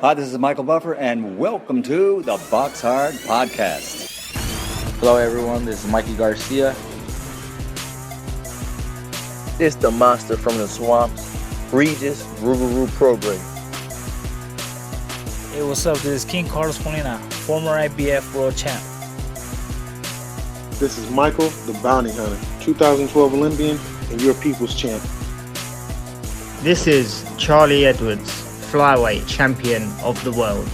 Hi, this is Michael Buffer, and welcome to the BoxHard Podcast. Hello, everyone. This is Mikey Garcia. This the monster from the swamps, Regis Rougarou Program. Hey, what's up? This is King Carlos Molina, former IBF world champ. This is Michael, the Bounty Hunter, 2012 Olympian and your people's champ. This is Charlie Edwards, Flyweight champion of the world.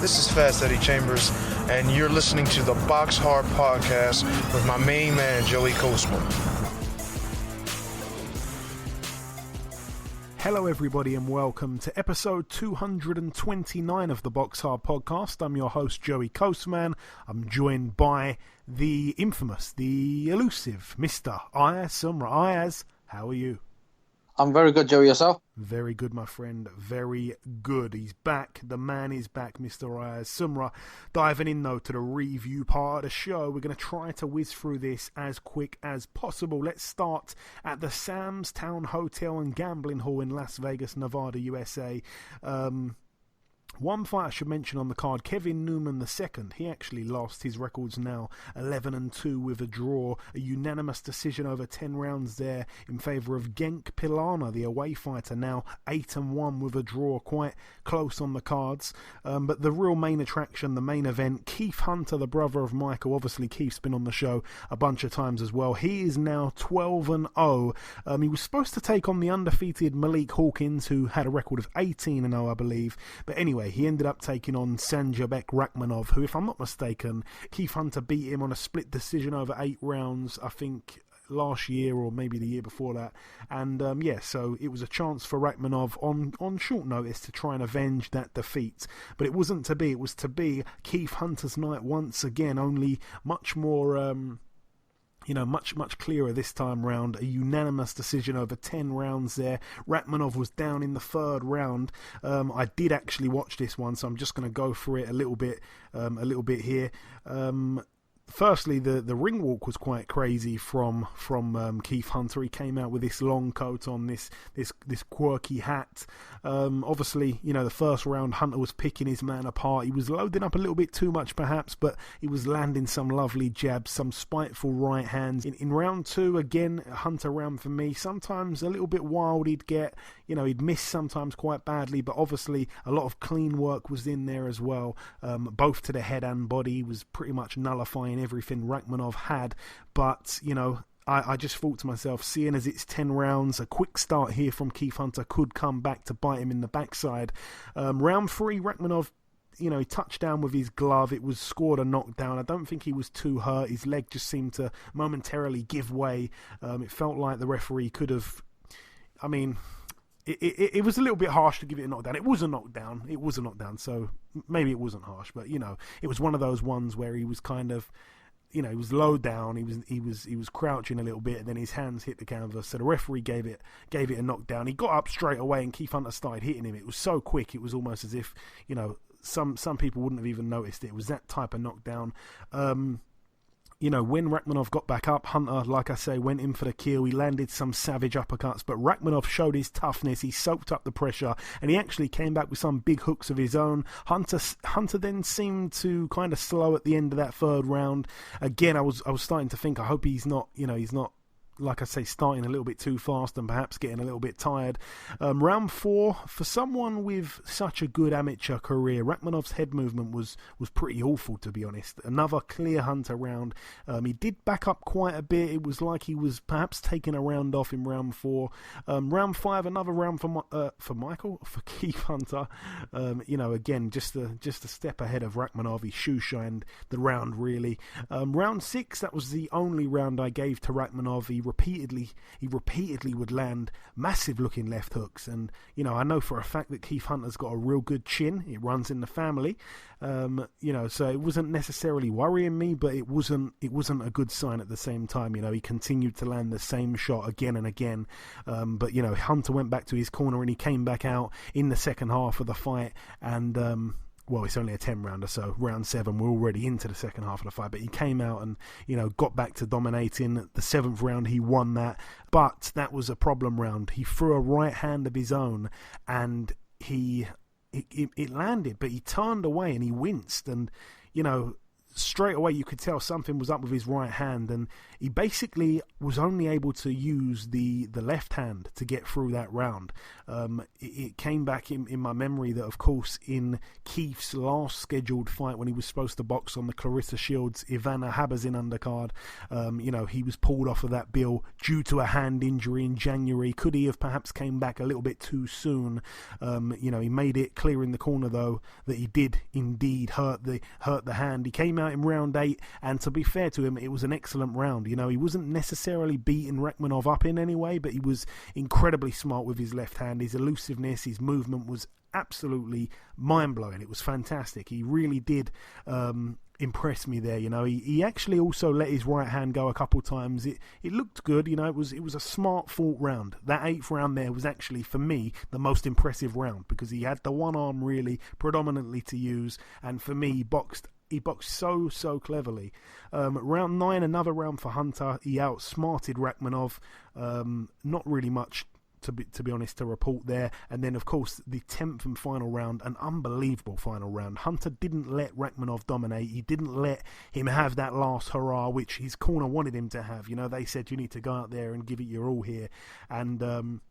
This is Fast Eddie Chambers, and you're listening to the BoxHard Podcast with my main man, Joey Coastman. Hello everybody and welcome to episode 229 of the BoxHard Podcast. I'm your host Joey Coastman. I'm joined by the infamous, the elusive Mr. Ayaz Sumra. Ayaz, how are you? I'm very good, Joey. Yourself? Very good, my friend. Very good. He's back. The man is back, Mr. Ayaz Sumra. Diving in, though, to the review part of the show. We're going to try to whiz through this as quick as possible. Let's start at the Sam's Town Hotel and Gambling Hall in Las Vegas, Nevada, USA. One fight I should mention on the card, Kevin Newman II. He actually lost. His record's now 11-2 with a draw. A unanimous decision over 10 rounds there in favour of Genk Pilana, the away fighter, now 8-1 with a draw. Quite close on the cards. But the real main attraction, the main event, Keith Hunter, the brother of Michael. Obviously, Keith's been on the show a bunch of times as well. He is now 12-0. He was supposed to take on the undefeated Malik Hawkins, who had a record of 18-0, I believe. But anyway, he ended up taking on Sanjabek Rakhmonov, who, if I'm not mistaken, Keith Hunter beat him on a split decision over 8 rounds, I think, last year or maybe the year before that. And so it was a chance for Rakhmonov on short notice to try and avenge that defeat. But it wasn't to be. It was to be Keith Hunter's night once again, only much more... much clearer this time round. A unanimous decision over 10 rounds there. Rakhmonov was down in the 3rd round. I did actually watch this one, so I'm just going to go through it a little bit here. Firstly, the ring walk was quite crazy from Keith Hunter. He came out with this long coat on, this quirky hat. Obviously, the first round, Hunter was picking his man apart. He was loading up a little bit too much, perhaps, but he was landing some lovely jabs, some spiteful right hands. In round 2, again, Hunter round for me. Sometimes a little bit wild he'd get. He'd miss sometimes quite badly, but obviously a lot of clean work was in there as well. Both to the head and body. He was pretty much nullifying everything Rakhmonov had. But, I just thought to myself, seeing as it's 10 rounds, a quick start here from Keith Hunter could come back to bite him in the backside. Round 3, Rakhmonov, he touched down with his glove. It was scored a knockdown. I don't think he was too hurt. His leg just seemed to momentarily give way. It felt like the referee could have... It was a little bit harsh to give it a knockdown. It was a knockdown, so maybe it wasn't harsh. But, it was one of those ones where he was kind of... he was low down. He was crouching a little bit, and then his hands hit the canvas. So the referee gave it a knockdown. He got up straight away, and Keith Hunter started hitting him. It was so quick. It was almost as if some people wouldn't have even noticed it. It was that type of knockdown. When Rakhmonov got back up, Hunter, like I say, went in for the kill. He landed some savage uppercuts, but Rakhmonov showed his toughness. He soaked up the pressure, and he actually came back with some big hooks of his own. Hunter then seemed to kind of slow at the end of that 3rd round. Again, I was starting to think, I hope he's not, like I say, starting a little bit too fast and perhaps getting a little bit tired. Round 4, for someone with such a good amateur career, Rakhmonov's head movement was pretty awful, to be honest. Another clear Hunter round. He did back up quite a bit. It was like he was perhaps taking a round off in round 4. Round 5, another round for Keith Hunter. Again, just a step ahead of Rakhmonov. He shoe-shined the round, really. Round 6, that was the only round I gave to Rakhmonov. He repeatedly would land massive looking left hooks, and I know for a fact that Keith Hunter's got a real good chin. It runs in the family, so it wasn't necessarily worrying me, but it wasn't a good sign at the same time. He continued to land the same shot again and again, but Hunter went back to his corner and he came back out in the second half of the fight, and well, it's only a 10-rounder, so round 7, we're already into the second half of the fight. But he came out and, got back to dominating. The 7th round, he won that. But that was a problem round. He threw a right hand of his own, and it landed, but he turned away and he winced, and straight away you could tell something was up with his right hand, and he basically was only able to use the left hand to get through that round. It came back in my memory that, of course, in Keith's last scheduled fight when he was supposed to box on the Clarissa Shields Ivana Habazin undercard, he was pulled off of that bill due to a hand injury in January. Could he have perhaps came back a little bit too soon? He made it clear in the corner though that he did indeed hurt the hand. He came out in round 8, and to be fair to him, it was an excellent round. He wasn't necessarily beating Rakhmonov up in any way, but he was incredibly smart with his left hand. His elusiveness, his movement was absolutely mind-blowing. It was fantastic. He really did impress me there. He actually also let his right hand go a couple times. It looked good. It was a smart fought round. That 8th round there was actually, for me, the most impressive round, because he had the one arm really predominantly to use, and for me, he boxed so cleverly. Round 9, another round for Hunter. He outsmarted Rakhmonov. Not really much, to be honest, to report there. And then, of course, the 10th and final round, an unbelievable final round. Hunter didn't let Rakhmonov dominate. He didn't let him have that last hurrah, which his corner wanted him to have. They said, you need to go out there and give it your all here. And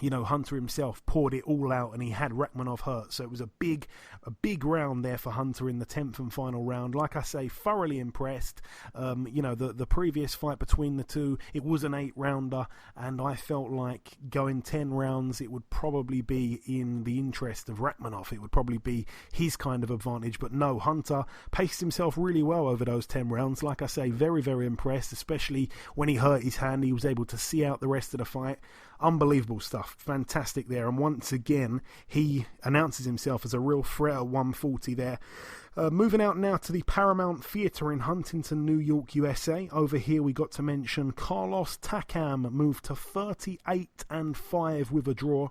Hunter himself poured it all out, and he had Rakhmonov hurt. So it was a big round there for Hunter in the 10th and final round. Like I say, thoroughly impressed. The previous fight between the two, it was an 8-rounder, and I felt like going 10 rounds, it would probably be in the interest of Rakhmonov. It would probably be his kind of advantage. But no, Hunter paced himself really well over those 10 rounds. Like I say, very, very impressed, especially when he hurt his hand. He was able to see out the rest of the fight. Unbelievable stuff. Fantastic there. And once again, he announces himself as a real threat at 140 there. Moving out now to the Paramount Theatre in Huntington, New York, USA. Over here we got to mention Carlos Takam moved to 38-5 with a draw.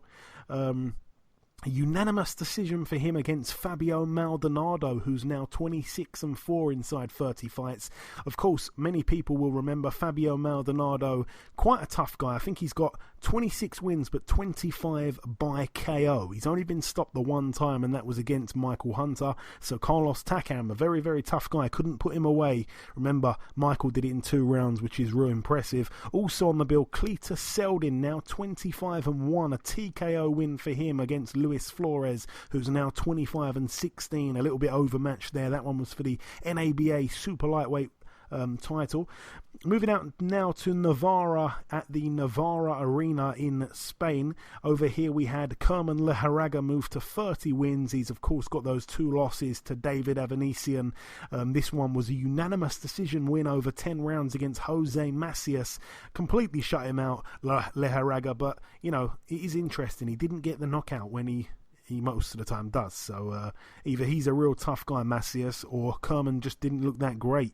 A unanimous decision for him against Fabio Maldonado, who's now 26-4 inside 30 fights. Of course, many people will remember Fabio Maldonado, quite a tough guy. I think he's got 26 wins, but 25 by KO. He's only been stopped the one time, and that was against Michael Hunter. So Carlos Takam, a very, very tough guy, couldn't put him away. Remember, Michael did it in 2 rounds, which is real impressive. Also on the bill, Cletus Seldin, now 25-1, a TKO win for him against Luis Flores, who's now 25-16, a little bit overmatched there. That one was for the NABA super lightweight title. Moving out now to Navarra at the Navarra Arena in Spain. Over here we had Kerman Leharaga move to 30 wins. He's of course got those 2 losses to David Avanesian. This one was a unanimous decision win over 10 rounds against Jose Macias. Completely shut him out, Leharaga, but it is interesting. He didn't get the knockout when he most of the time does. So either he's a real tough guy, Macias, or Kerman just didn't look that great.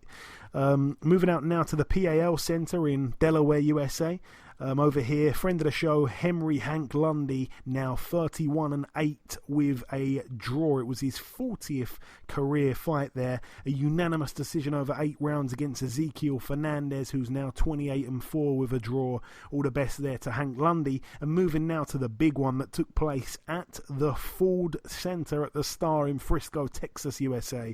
Moving out now to the PAL Centre in Delaware, USA. Over here, friend of the show, Henry Hank Lundy, now 31-8 with a draw. It was his 40th career fight there. A unanimous decision over 8 rounds against Ezekiel Fernandez, who's now 28-4 with a draw. All the best there to Hank Lundy. And moving now to the big one that took place at the Ford Center at the Star in Frisco, Texas, USA.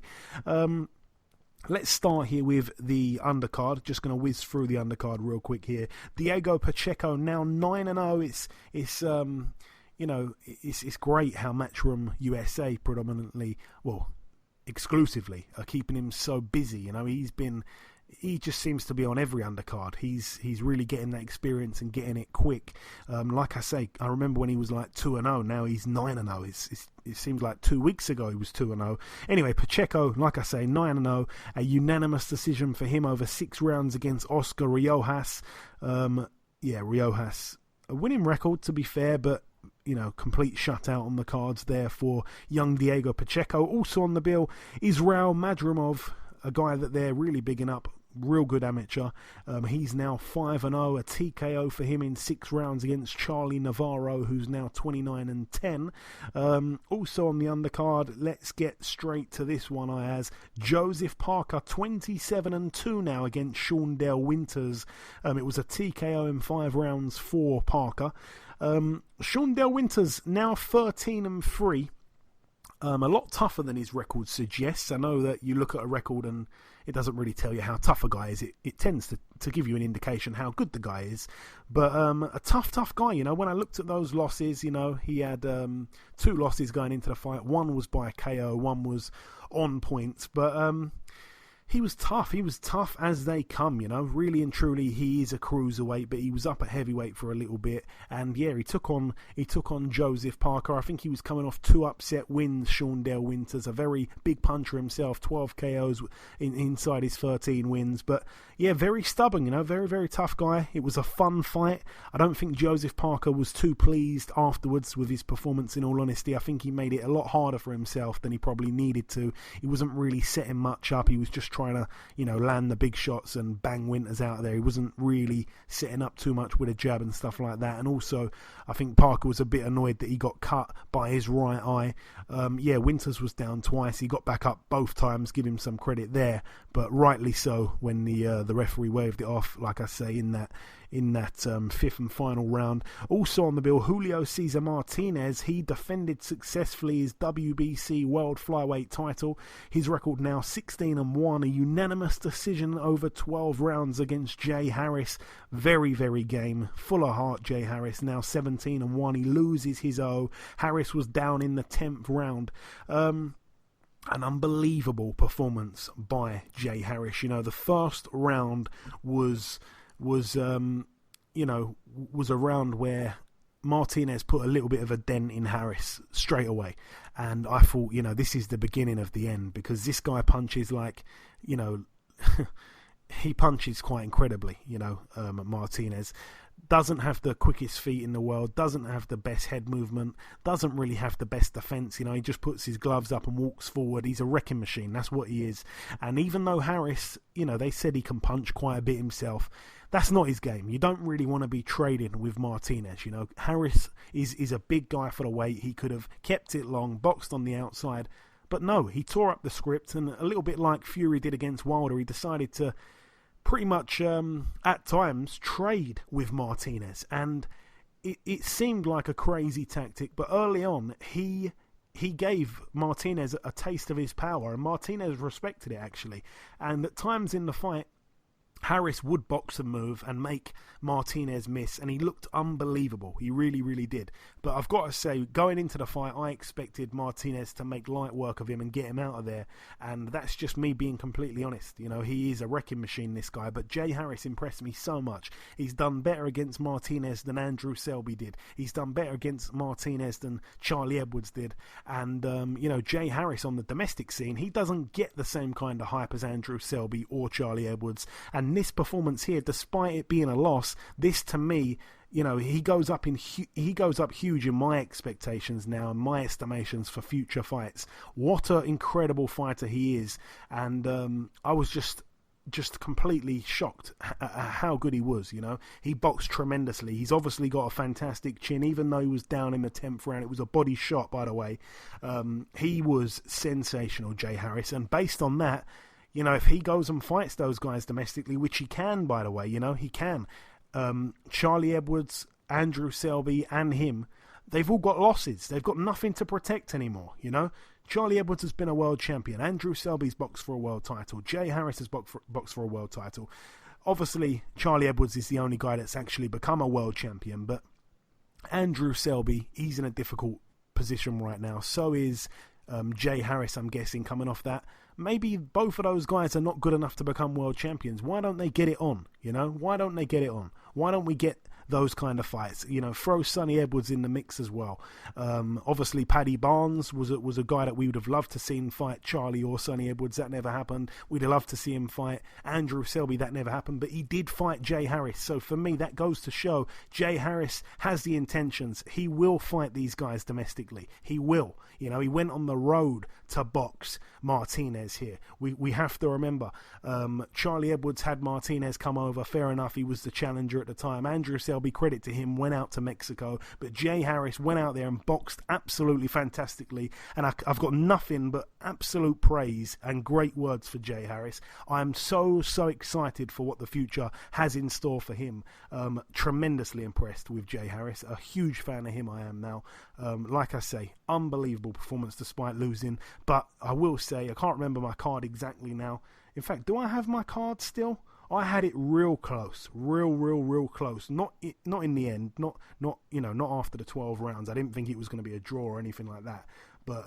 Let's start here with the undercard. Just going to whiz through the undercard real quick here. Diego Pacheco now 9-0. It's great how Matchroom USA predominantly, exclusively, are keeping him so busy. He just seems to be on every undercard. He's really getting that experience and getting it quick. Like I say, I remember when he was like 2-0. Now he's 9-0. It seems like 2 weeks ago he was 2-0. Anyway, Pacheco, like I say, 9-0. A unanimous decision for him over 6 rounds against Oscar Riojas. Riojas, a winning record to be fair, but complete shutout on the cards there for young Diego Pacheco. Also on the bill, Israel Madrimov, a guy that they're really bigging up real good amateur. He's now 5-0, a TKO for him in 6 rounds against Charlie Navarro, who's now 29-10. Also on the undercard, let's get straight to this one, Ayaz. Joseph Parker, 27-2 now against Shaundell Winters. It was a TKO in 5 rounds for Parker. Shaundell Winters now 13-3. A lot tougher than his record suggests. I know that you look at a record and it doesn't really tell you how tough a guy is. It tends to give you an indication how good the guy is. But a tough guy, you know. When I looked at those losses, you know, he had 2 losses going into the fight. One was by KO, one was on points. But he was tough. He was tough as they come, you know. Really and truly, he is a cruiserweight, but he was up at heavyweight for a little bit. And yeah, he took on Joseph Parker. I think he was coming off 2 upset wins. Shaundell Winters, a very big puncher himself, 12 KOs inside his 13 wins. But yeah, very stubborn, you know, very, very tough guy. It was a fun fight. I don't think Joseph Parker was too pleased afterwards with his performance, in all honesty. I think he made it a lot harder for himself than he probably needed to. He wasn't really setting much up. He was just trying to, you know, land the big shots and bang Winters out there. He wasn't really setting up too much with a jab and stuff like that. And also, I think Parker was a bit annoyed that he got cut by his right eye. Yeah, Winters was down twice. He got back up both times. Give him some credit there, but rightly so when the referee waved it off. Like I say, in that 5th and final round. Also on the bill, Julio Cesar Martinez. He defended successfully his WBC World Flyweight title. His record now 16-1, a unanimous decision over 12 rounds against Jay Harris. Very, very game. Full of heart, Jay Harris. Now 17-1. He loses his O. Harris was down in the 10th round. An unbelievable performance by Jay Harris. You know, the first round was a round where Martinez put a little bit of a dent in Harris straight away. And I thought, you know, this is the beginning of the end, because this guy punches like, you know, he punches quite incredibly, you know. Martinez doesn't have the quickest feet in the world, doesn't have the best head movement, doesn't really have the best defense. You know, he just puts his gloves up and walks forward. He's a wrecking machine. That's what he is. And even though Harris, you know, they said he can punch quite a bit himself, that's not his game. You don't really want to be trading with Martinez. You know, Harris is a big guy for the weight. He could have kept it long, boxed on the outside, but no, he tore up the script, and a little bit like Fury did against Wilder, he decided to pretty much at times trade with Martinez, and it seemed like a crazy tactic, but early on he gave Martinez a taste of his power, and Martinez respected it actually. And at times in the fight, Harris would box and move and make Martinez miss, and he looked unbelievable. He really, really did. But I've got to say, going into the fight, I expected Martinez to make light work of him and get him out of there, and that's just me being completely honest. You know, he is a wrecking machine, this guy, but Jay Harris impressed me so much. He's done better against Martinez than Andrew Selby did. He's done better against Martinez than Charlie Edwards did, and, you know, Jay Harris on the domestic scene, he doesn't get the same kind of hype as Andrew Selby or Charlie Edwards, and this performance here, despite it being a loss, this to me, you know, he goes up huge in my expectations now, and my estimations for future fights. What an incredible fighter he is, and I was just completely shocked at how good he was. You know, he boxed tremendously. He's obviously got a fantastic chin, even though he was down in the 10th round. It was a body shot, by the way. He was sensational, Jay Harris, and based on that, you know, if he goes and fights those guys domestically, which he can, by the way, you know, he can. Charlie Edwards, Andrew Selby, and him, they've all got losses. They've got nothing to protect anymore, you know. Charlie Edwards has been a world champion. Andrew Selby's boxed for a world title. Jay Harris has boxed for a world title. Obviously, Charlie Edwards is the only guy that's actually become a world champion, but Andrew Selby, he's in a difficult position right now. So is Jay Harris, I'm guessing, coming off that. Maybe both of those guys are not good enough to become world champions. Why don't they get it on? You know, why don't they get it on? Why don't we get those kind of fights? You know, throw Sonny Edwards in the mix as well. Obviously, Paddy Barnes was a guy that we would have loved to seen fight Charlie or Sonny Edwards. That never happened. We'd have loved to see him fight Andrew Selby. That never happened. But he did fight Jay Harris. So for me, that goes to show Jay Harris has the intentions. He will fight these guys domestically. He will. You know, he went on the road to box Martinez here. We have to remember, Charlie Edwards had Martinez come over. Fair enough, he was the challenger at the time. Andrew Selby, credit to him, went out to Mexico. But Jay Harris went out there and boxed absolutely fantastically. And I've got nothing but absolute praise and great words for Jay Harris. I'm so excited for what the future has in store for him. Tremendously impressed with Jay Harris. A huge fan of him I am now. Like I say, unbelievable performance despite losing. But I will say, I can't remember my card exactly now. In fact, do I have my card still? I had it real close, real close. Not in the end, not after the 12 rounds. I didn't think it was going to be a draw or anything like that. But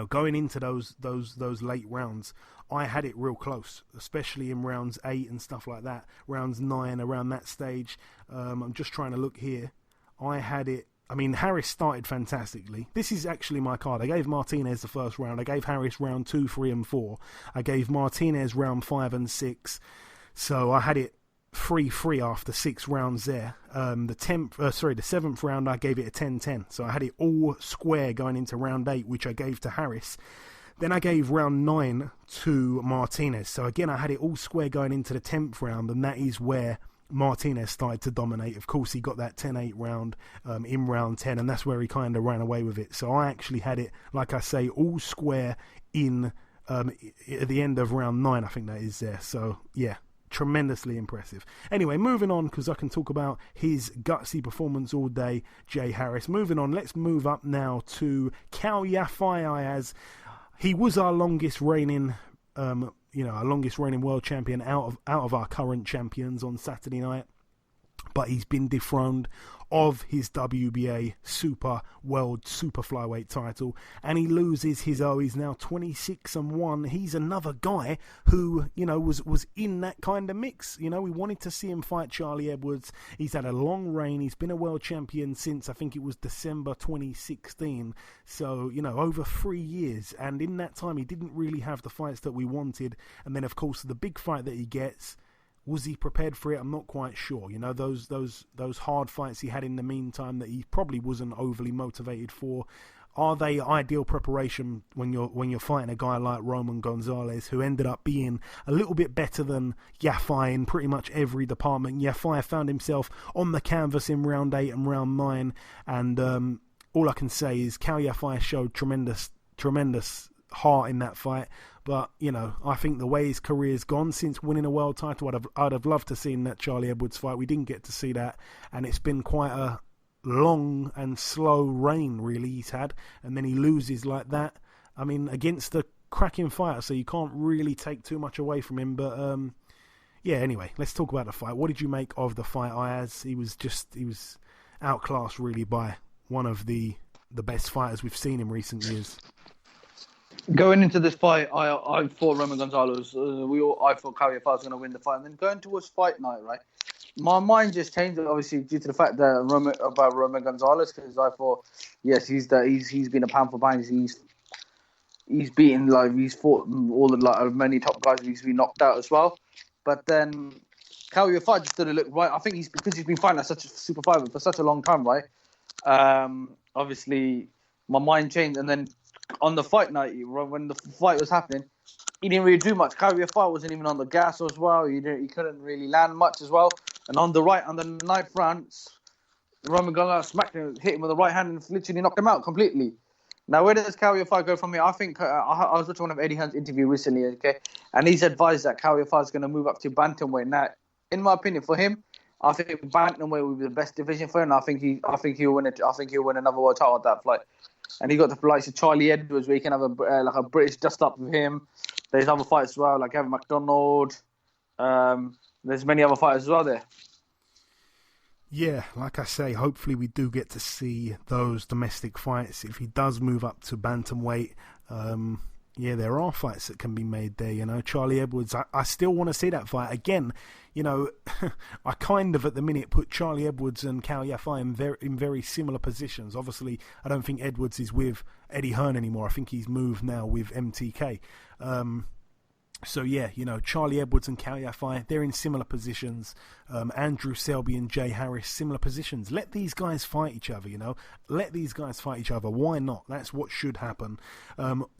going into those late rounds, I had it real close, especially in rounds 8 and stuff like that. Rounds 9, around that stage. I'm just trying to look here. I had it. I mean, Harris started fantastically. This is actually my card. I gave Martinez the first round. I gave Harris round 2, 3, and 4. I gave Martinez round 5 and 6. So I had it 3-3 after 6 rounds there. The 7th round, I gave it a 10-10. So I had it all square going into round 8, which I gave to Harris. Then I gave round 9 to Martinez. So again, I had it all square going into the 10th round, and that is where Martinez started to dominate. Of course, he got that 10-8 round in round 10, and that's where he kind of ran away with it. So I actually had it, like I say, all square in at the end of round 9, I think that is there. So, yeah, tremendously impressive. Anyway, moving on, because I can talk about his gutsy performance all day, Jay Harris. Moving on, let's move up now to Cal Yafai Ayaz. He was our longest reigning our longest reigning world champion out of our current champions on Saturday night. But he's been dethroned of his WBA Super Flyweight title, and he loses his He's now 26-1. He's another guy who, was in that kind of mix. We wanted to see him fight Charlie Edwards. He's had a long reign. He's been a world champion since, I think it was December 2016. So, over 3 years. And in that time, he didn't really have the fights that we wanted. And then, of course, the big fight that he gets, was he prepared for it? I'm not quite sure. Those hard fights he had in the meantime that he probably wasn't overly motivated for. Are they ideal preparation when you're fighting a guy like Roman Gonzalez, who ended up being a little bit better than Yafai in pretty much every department? Yafai found himself on the canvas in round 8 and round 9, and all I can say is Cal Yafai showed tremendous heart in that fight. But, I think the way his career's gone since winning a world title, I'd have loved to see that Charlie Edwards fight. We didn't get to see that, and it's been quite a long and slow reign, really, he's had. And then he loses like that. I mean, against a cracking fighter, so you can't really take too much away from him. But, anyway, let's talk about the fight. What did you make of the fight, Ayaz? He was outclassed, really, by one of the best fighters we've seen in recent years. Going into this fight, I thought Roman Gonzalez. I thought Cal Yafai was going to win the fight, and then going towards fight night, right? My mind just changed, obviously, due to the fact that about Roman Gonzalez, because I thought, yes, he's been a pound for pound. He's beaten he's fought all the many top guys. He's been knocked out as well, but then Cal Yafai just didn't look right. I think because he's been fighting at such a super fighter for such a long time, right? Obviously, my mind changed, and then on the fight night, when the fight was happening, he didn't really do much. Cal Yafai wasn't even on the gas as well. He couldn't really land much as well. And on the 9th round, Roman Gonzalez smacked him, hit him with the right hand, and literally knocked him out completely. Now, where does Cal Yafai go from here? I think I was watching one of Eddie Hearn's interview recently, okay, and he's advised that Cal Yafai is going to move up to bantamweight. Now, in my opinion, for him, I think bantamweight would be the best division for him. I think he'll win it. I think he'll win another world title at that fight. And he got the likes of Charlie Edwards, where you can have a British dust up with him. There's other fights as well, like Kevin McDonald. There's many other fighters as well there. Yeah, like I say, hopefully we do get to see those domestic fights. If he does move up to bantamweight, Yeah, there are fights that can be made there, Charlie Edwards, I still want to see that fight. Again, I kind of, at the minute, put Charlie Edwards and Cal Yafai in very similar positions. Obviously, I don't think Edwards is with Eddie Hearn anymore. I think he's moved now with MTK. So, yeah, Charlie Edwards and Cal Yafai, they're in similar positions. Andrew Selby and Jay Harris, similar positions. Let these guys fight each other, Let these guys fight each other. Why not? That's what should happen.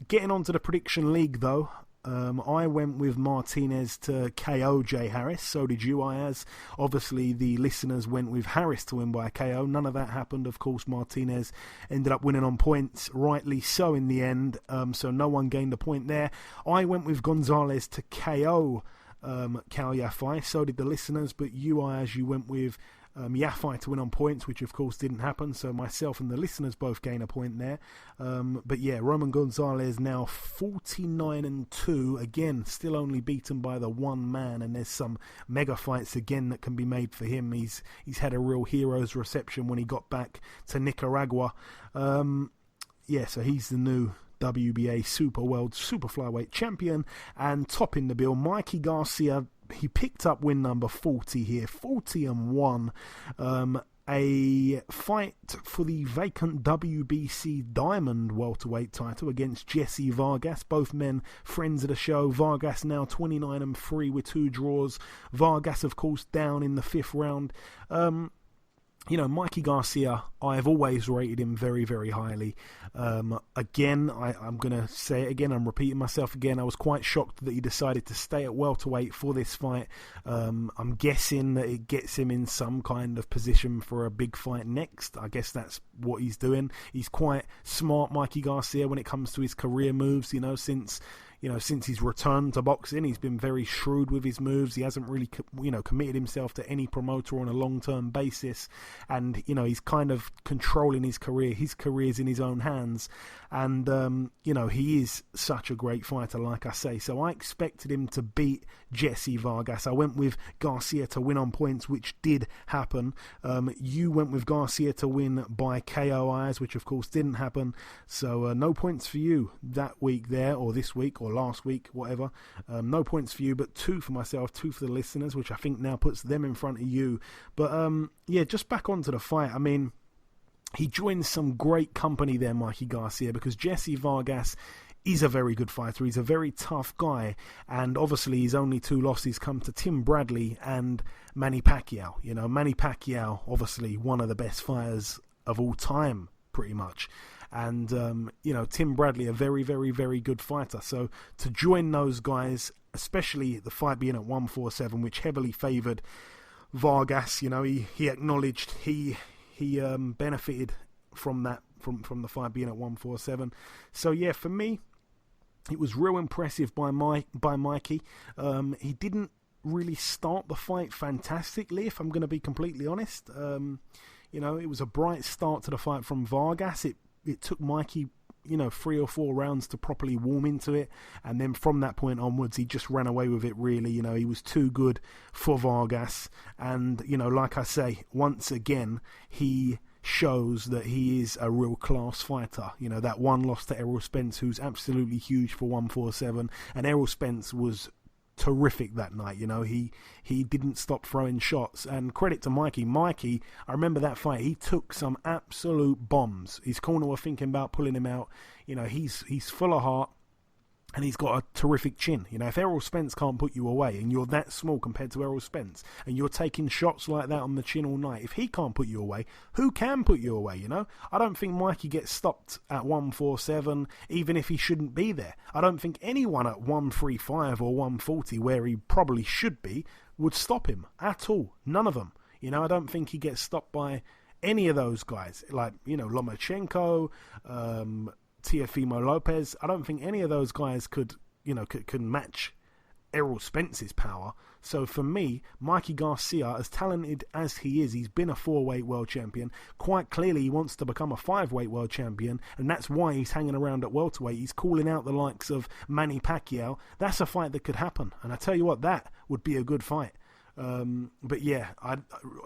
Getting on to the prediction league, though. I went with Martinez to KO Jay Harris. So did you, Ayaz. Obviously, the listeners went with Harris to win by KO. None of that happened. Of course, Martinez ended up winning on points, rightly so in the end. So no one gained a point there. I went with Gonzalez to KO Cal Yafai. So did the listeners. But you, Ayaz, you went with Yafai to win on points, which of course didn't happen, so myself and the listeners both gain a point there. But yeah, Roman Gonzalez now 49-2, again still only beaten by the one man, and there's some mega fights again that can be made for him. He's had a real hero's reception when he got back to Nicaragua. Yeah, so he's the new WBA Super Flyweight champion. And topping the bill, Mikey Garcia. He picked up win number 40 here, 40-1. A fight for the vacant WBC Diamond welterweight title against Jesse Vargas. Both men friends of the show. Vargas now 29-3 with 2 draws. Vargas, of course, down in the 5th round. Mikey Garcia, I've always rated him very, very highly. Again, I'm going to say it again, I'm repeating myself again. I was quite shocked that he decided to stay at welterweight for this fight. I'm guessing that it gets him in some kind of position for a big fight next. I guess that's what he's doing. He's quite smart, Mikey Garcia, when it comes to his career moves, since he's returned to boxing. He's been very shrewd with his moves. He hasn't really, committed himself to any promoter on a long-term basis. And, he's kind of controlling his career. His career's in his own hands. And, he is such a great fighter, like I say. So I expected him to beat Jesse Vargas. I went with Garcia to win on points, which did happen. You went with Garcia to win by KO Ayaz, which of course didn't happen. So no points for you that week there, or this week, or last week, whatever. No points for you, but 2 for myself, 2 for the listeners, which I think now puts them in front of you. But yeah, just back onto the fight. I mean, he joins some great company there, Mikey Garcia, because Jesse Vargas is a very good fighter. He's a very tough guy, and obviously his only 2 losses come to Tim Bradley and Manny Pacquiao. Manny Pacquiao, obviously one of the best fighters of all time, pretty much. And, Tim Bradley, a very, very, very good fighter. So to join those guys, especially the fight being at 147, which heavily favoured Vargas, he acknowledged he benefited from that, from the fight being at 147. So yeah, for me, it was real impressive by Mikey. He didn't really start the fight fantastically, if I'm going to be completely honest. It was a bright start to the fight from Vargas. It took Mikey, 3 or 4 rounds to properly warm into it. And then from that point onwards, he just ran away with it, really. He was too good for Vargas. And, like I say, once again, he shows that he is a real class fighter. That one loss to Errol Spence, who's absolutely huge for 147. And Errol Spence was terrific that night. He didn't stop throwing shots, and credit to Mikey, I remember that fight, he took some absolute bombs. His corner were thinking about pulling him out. He's full of heart, and he's got a terrific chin. If Errol Spence can't put you away, and you're that small compared to Errol Spence, and you're taking shots like that on the chin all night, if he can't put you away, who can put you away? I don't think Mikey gets stopped at 147, even if he shouldn't be there. I don't think anyone at 135 or 140, where he probably should be, would stop him at all. None of them. I don't think he gets stopped by any of those guys, like Lomachenko, Teofimo Lopez. I don't think any of those guys could match Errol Spence's power. So for me, Mikey Garcia, as talented as he is, he's been a 4-weight world champion. Quite clearly, he wants to become a 5-weight world champion, and that's why he's hanging around at welterweight. He's calling out the likes of Manny Pacquiao. That's a fight that could happen, and I tell you what, that would be a good fight. But yeah,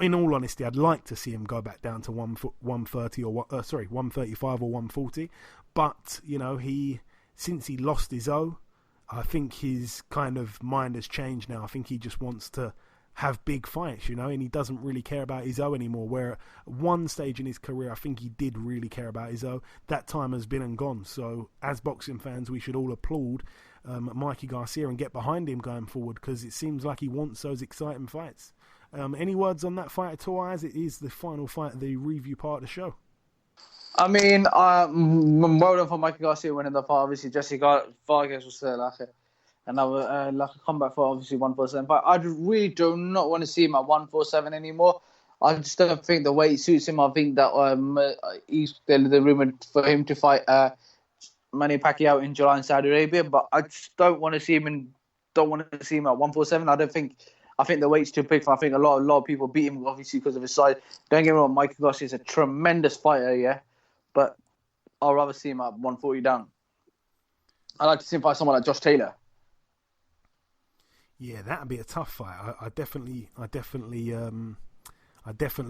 in all honesty, I'd like to see him go back down to 130 or 135 or 140. But he since he lost his O, I think his kind of mind has changed now. I think he just wants to have big fights, you know, and he doesn't really care about his O anymore, where at one stage in his career I think he did really care about his O. That time has been and gone. So as boxing fans, we should all applaud Mikey Garcia and get behind him going forward, because it seems like he wants those exciting fights. Any words on that fight at all, as it is the final fight of the review part of the show? I mean, well done for Mikey Garcia winning the fight. Obviously, Jesse Vargas was like a comeback for obviously 147. But I really do not want to see him at 147 anymore. I just don't think the weight suits him. I think that he's the rumour for him to fight Manny Pacquiao in July in Saudi Arabia. But I just don't want to see him at 147. I think the weight's too big for. I think a lot of people beat him obviously because of his size. Don't get me wrong, Mikey Garcia is a tremendous fighter, yeah. But I'd rather see him at 140 down. I'd like to see him fight someone like Josh Taylor. Yeah, that'd be a tough fight. I definitely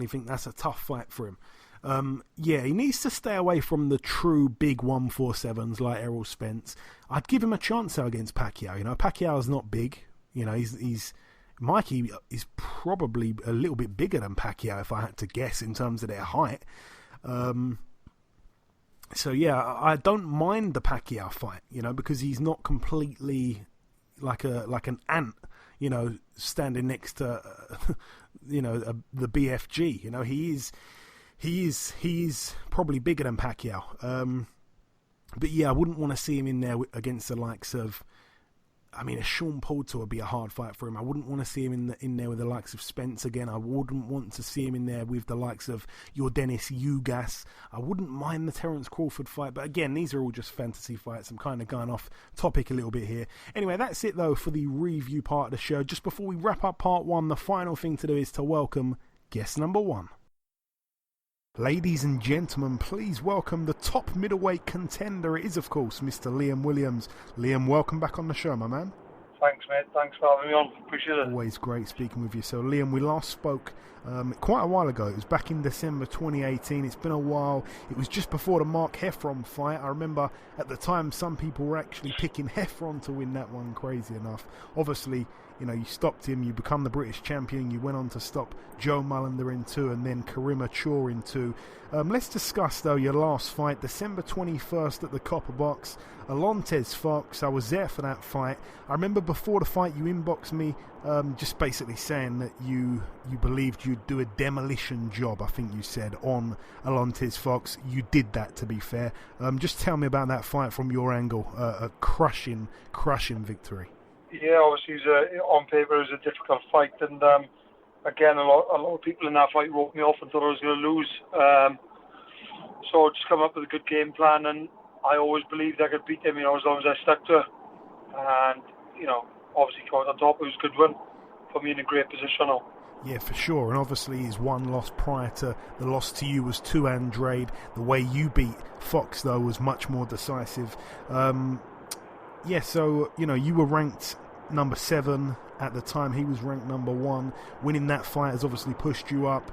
think that's a tough fight for him. Yeah, he needs to stay away from the true big 147s like Errol Spence. I'd give him a chance though against Pacquiao. You know, Pacquiao's not big. You know, Mikey is probably a little bit bigger than Pacquiao if I had to guess in terms of their height. So yeah, I don't mind the Pacquiao fight, you know, because he's not completely like an ant, you know, standing next to, you know, the BFG. You know, he is probably bigger than Pacquiao. But yeah, I wouldn't want to see him in there against the likes of. I mean, a Sean Porter would be a hard fight for him. I wouldn't want to see him in there with the likes of Spence again. I wouldn't want to see him in there with the likes of your Dennis Ugas. I wouldn't mind the Terence Crawford fight. But again, these are all just fantasy fights. I'm kind of going off topic a little bit here. Anyway, that's it, though, for the review part of the show. Just before we wrap up part one, the final thing to do is to welcome guest number one. Ladies and gentlemen, please welcome the top middleweight contender. It is, of course, Mr. Liam Williams. Liam, welcome back on the show, my man. Thanks, mate. Thanks for having me on. Appreciate it. Always great speaking with you. So, Liam, we last spoke quite a while ago. It was back in December 2018. It's been a while. It was just before the Mark Heffron fight. I remember at the time some people were actually picking Heffron to win that one, crazy enough. Obviously, you know, you stopped him, you become the British champion, you went on to stop Joe Mullender in 2 and then Karim Achor in 2. Let's discuss, though, your last fight, December 21st at the Copper Box, Alantez Fox. I was there for that fight. I remember before the fight you inboxed me just basically saying that you believed you'd do a demolition job, I think you said, on Alantez Fox. You did that, to be fair. Just tell me about that fight from your angle, a crushing victory. Yeah, obviously, on paper, it was a difficult fight, and again, a lot of people in that fight wrote me off and thought I was going to lose. So just come up with a good game plan, and I always believed I could beat him, you know, as long as I stuck to it. And, you know, obviously coming on top, it was a good win. Put me in a great position now. Yeah, for sure. And obviously his one loss prior to the loss to you was to Andrade. The way you beat Fox, though, was much more decisive. Yeah, so, you know, you were ranked number 7 at the time. He was ranked number 1. Winning that fight has obviously pushed you up.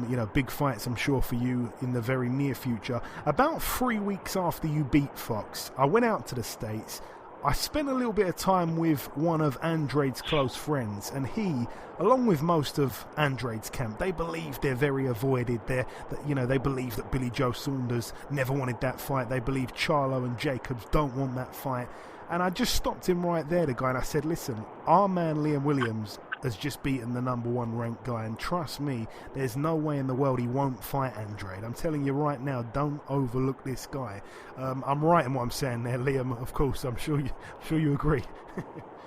You know, big fights, I'm sure, for you in the very near future. About 3 weeks after you beat Fox, I went out to the States. I spent a little bit of time with one of Andrade's close friends, and he, along with most of Andrade's camp, they believe they're very avoided. They believe that Billy Joe Saunders never wanted that fight. They believe Charlo and Jacobs don't want that fight. And I just stopped him right there, the guy, and I said, listen, our man Liam Williams has just beaten the number 1 ranked guy, and trust me, there's no way in the world he won't fight Andrade. I'm telling you right now, don't overlook this guy. I'm right in what I'm saying there, Liam, of course. I'm sure you agree.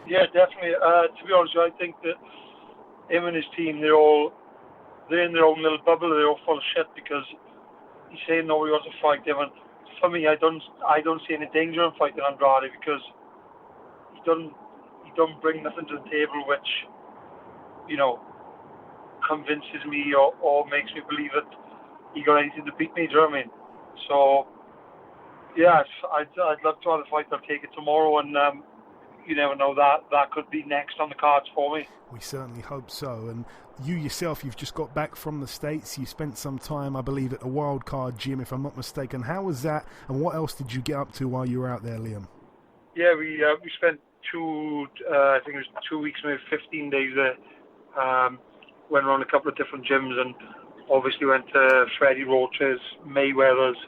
Yeah, definitely. To be honest with you, I think that him and his team, they're in their own little bubble. They're all full of shit because he's saying nobody wants to fight him. And for me, I don't see any danger in fighting Andrade because he don't bring nothing to the table which, you know, convinces me or makes me believe that he got anything to beat me. Do you know what I mean? So, yeah, I'd love to have the fight. I'll take it tomorrow, and you never know, that could be next on the cards for me. We certainly hope so. And you yourself, you've just got back from the States. You spent some time, I believe, at the Wildcard Gym, if I'm not mistaken. How was that, and what else did you get up to while you were out there, Liam? Yeah, we spent I think it was 2 weeks, maybe 15 days there. Went around a couple of different gyms and obviously went to Freddie Roach's, Mayweather's.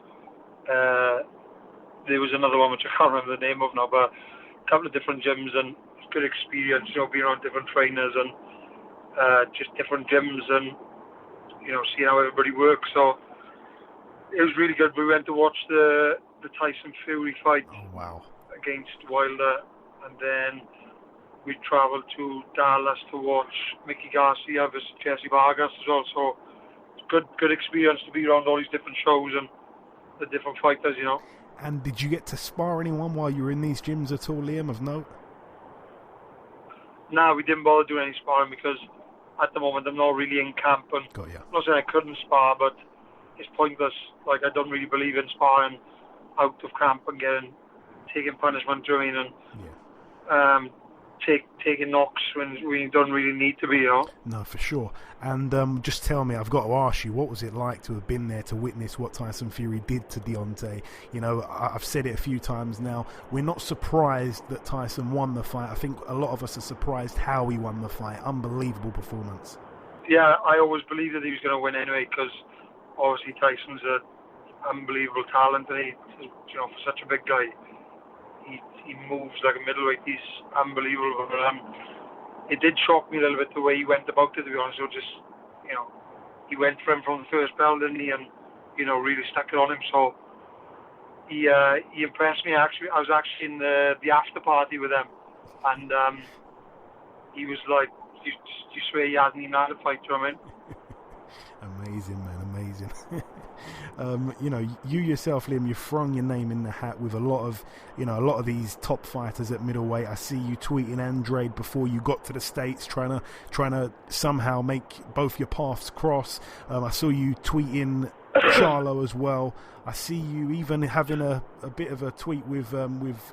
There was another one which I can't remember the name of now, but a couple of different gyms and good experience, being around different trainers and just different gyms and, seeing how everybody works. So it was really good. We went to watch the Tyson Fury fight against Wilder, and then we travelled to Dallas to watch Mickey Garcia versus Jesse Vargas as well. So it's good experience to be around all these different shows and the different fighters, And did you get to spar anyone while you were in these gyms at all, Liam, of note? No, we didn't bother doing any sparring because at the moment I'm not really in camp, and Got you. I'm not saying I couldn't spar, but it's pointless. Like, I don't really believe in sparring out of camp and taking punishment, do you know what I mean? And taking knocks when you don't really need to be, No, for sure. And just tell me, I've got to ask you, what was it like to have been there to witness what Tyson Fury did to Deontay? I've said it a few times now. We're not surprised that Tyson won the fight. I think a lot of us are surprised how he won the fight. Unbelievable performance. Yeah, I always believed that he was going to win anyway, because obviously Tyson's an unbelievable talent, and he, for such a big guy, he moves like a middleweight. He's unbelievable. But it did shock me a little bit the way he went about it, to be honest. So just, he went for him from the first bell, didn't he? And, really stuck it on him. So he impressed me. Actually, I was actually in the after party with him, and he was like, you swear he hasn't even had a fight, do you know what I mean? Amazing, man, amazing. You yourself, Liam, you've thrown your name in the hat with a lot of these top fighters at middleweight. I see you tweeting Andrade before you got to the States, trying to somehow make both your paths cross. I saw you tweeting Charlo as well. I see you even having a bit of a tweet with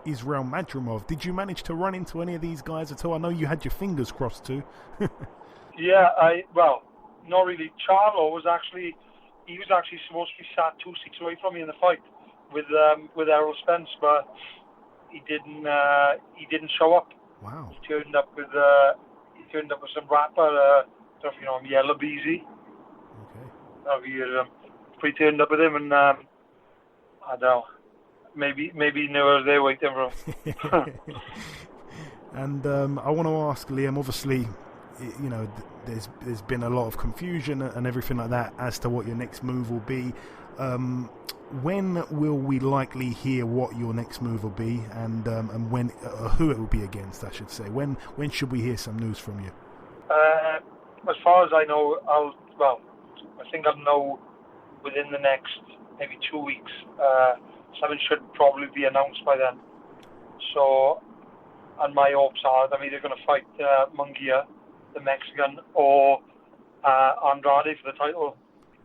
Israel Madrimov. Did you manage to run into any of these guys at all? I know you had your fingers crossed too. Yeah, not really. Charlo was actually supposed to be sat 2 seats away from me in the fight with Errol Spence, but he didn't show up. Wow. He turned up with some rapper, I don't know if you know him, Yellow Beezy. Okay. We turned up with him, and I don't know, maybe he knew I was there waiting for him. And I want to ask Liam, obviously, there's been a lot of confusion and everything like that as to what your next move will be. When will we likely hear what your next move will be, and when who it will be against, I should say? When should we hear some news from you? As far as I know, I think I'll know within the next maybe 2 weeks. Something should probably be announced by then. So, and my hopes are I'm either going to fight Munguia, the Mexican, or Andrade for the title.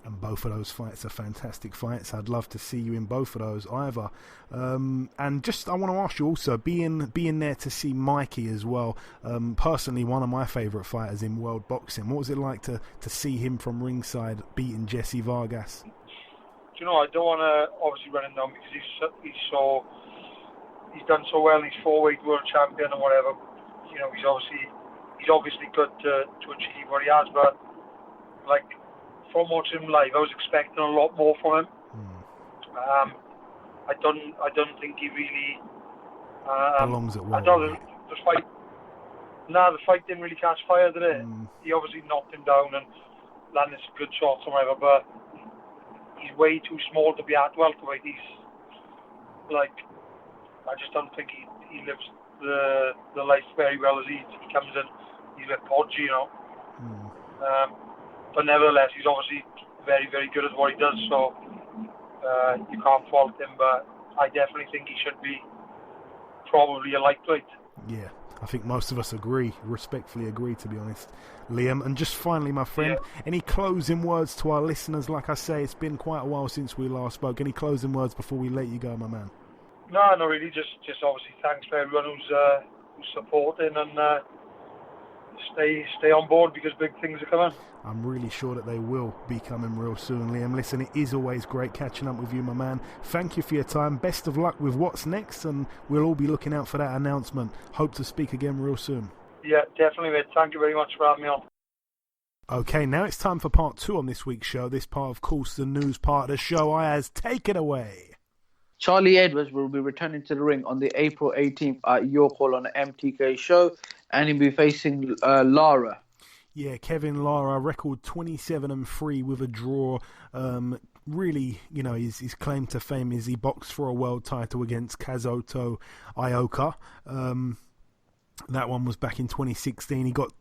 And both of those fights are fantastic fights. I'd love to see you in both of those either. And just I want to ask you also, being there to see Mikey as well, personally one of my favourite fighters in world boxing. What was it like to see him from ringside beating Jesse Vargas? Do you know, I don't want to obviously run him down because he's done so well. He's 4-weight world champion and whatever. He's obviously good to achieve what he has, but from watching him live, I was expecting a lot more from him. I don't think he really belongs at one. The fight didn't really catch fire, did it? He obviously knocked him down and landed some good shots or whatever, but he's way too small to be at welterweight. I just don't think he lives the life very well as he comes in. He's a bit podgy, but nevertheless, he's obviously very, very good at what he does, so you can't fault him, but I definitely think he should be probably a lightweight. Yeah, I think most of us respectfully agree, to be honest, Liam. And just finally, my friend, any closing words to our listeners? Like I say, it's been quite a while since we last spoke. Any closing words before we let you go, my man? No, not really. Just obviously thanks for everyone who's supporting, and stay on board because big things are coming. I'm really sure that they will be coming real soon, Liam. Listen, it is always great catching up with you, my man. Thank you for your time. Best of luck with what's next, and we'll all be looking out for that announcement. Hope to speak again real soon. Yeah, definitely, mate. Thank you very much for having me on. Okay, now it's time for part 2 on this week's show. This part, of course, the news part of the show. Ayaz, take it away. Charlie Edwards will be returning to the ring on the April 18th at York Hall on the MTK show, and he'll be facing Lara. Yeah, Kevin Lara, record 27-3 with a draw. Really, you know, his claim to fame is he boxed for a world title against Kazuto Ioka. That one was back in 2016. He got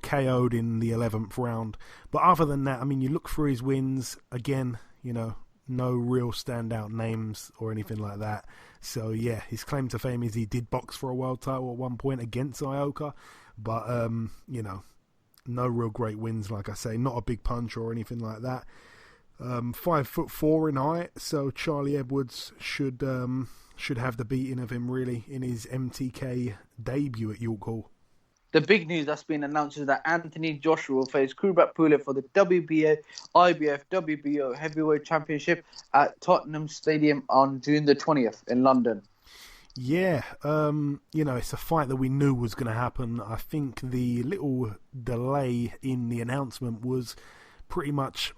KO'd in the 11th round. But other than that, I mean, you look through his wins, again, you know, no real standout names or anything like that. So, yeah, his claim to fame is he did box for a world title at one point against Ioka. But, you know, no real great wins, like I say. Not a big puncher or anything like that. 5'4" in height, so Charlie Edwards should have the beating of him, really, in his MTK debut at York Hall. The big news that's been announced is that Anthony Joshua will face Kubrat Pulev for the WBA, IBF, WBO Heavyweight Championship at Tottenham Stadium on June the 20th in London. Yeah, you know, it's a fight that we knew was going to happen. I think the little delay in the announcement was pretty much,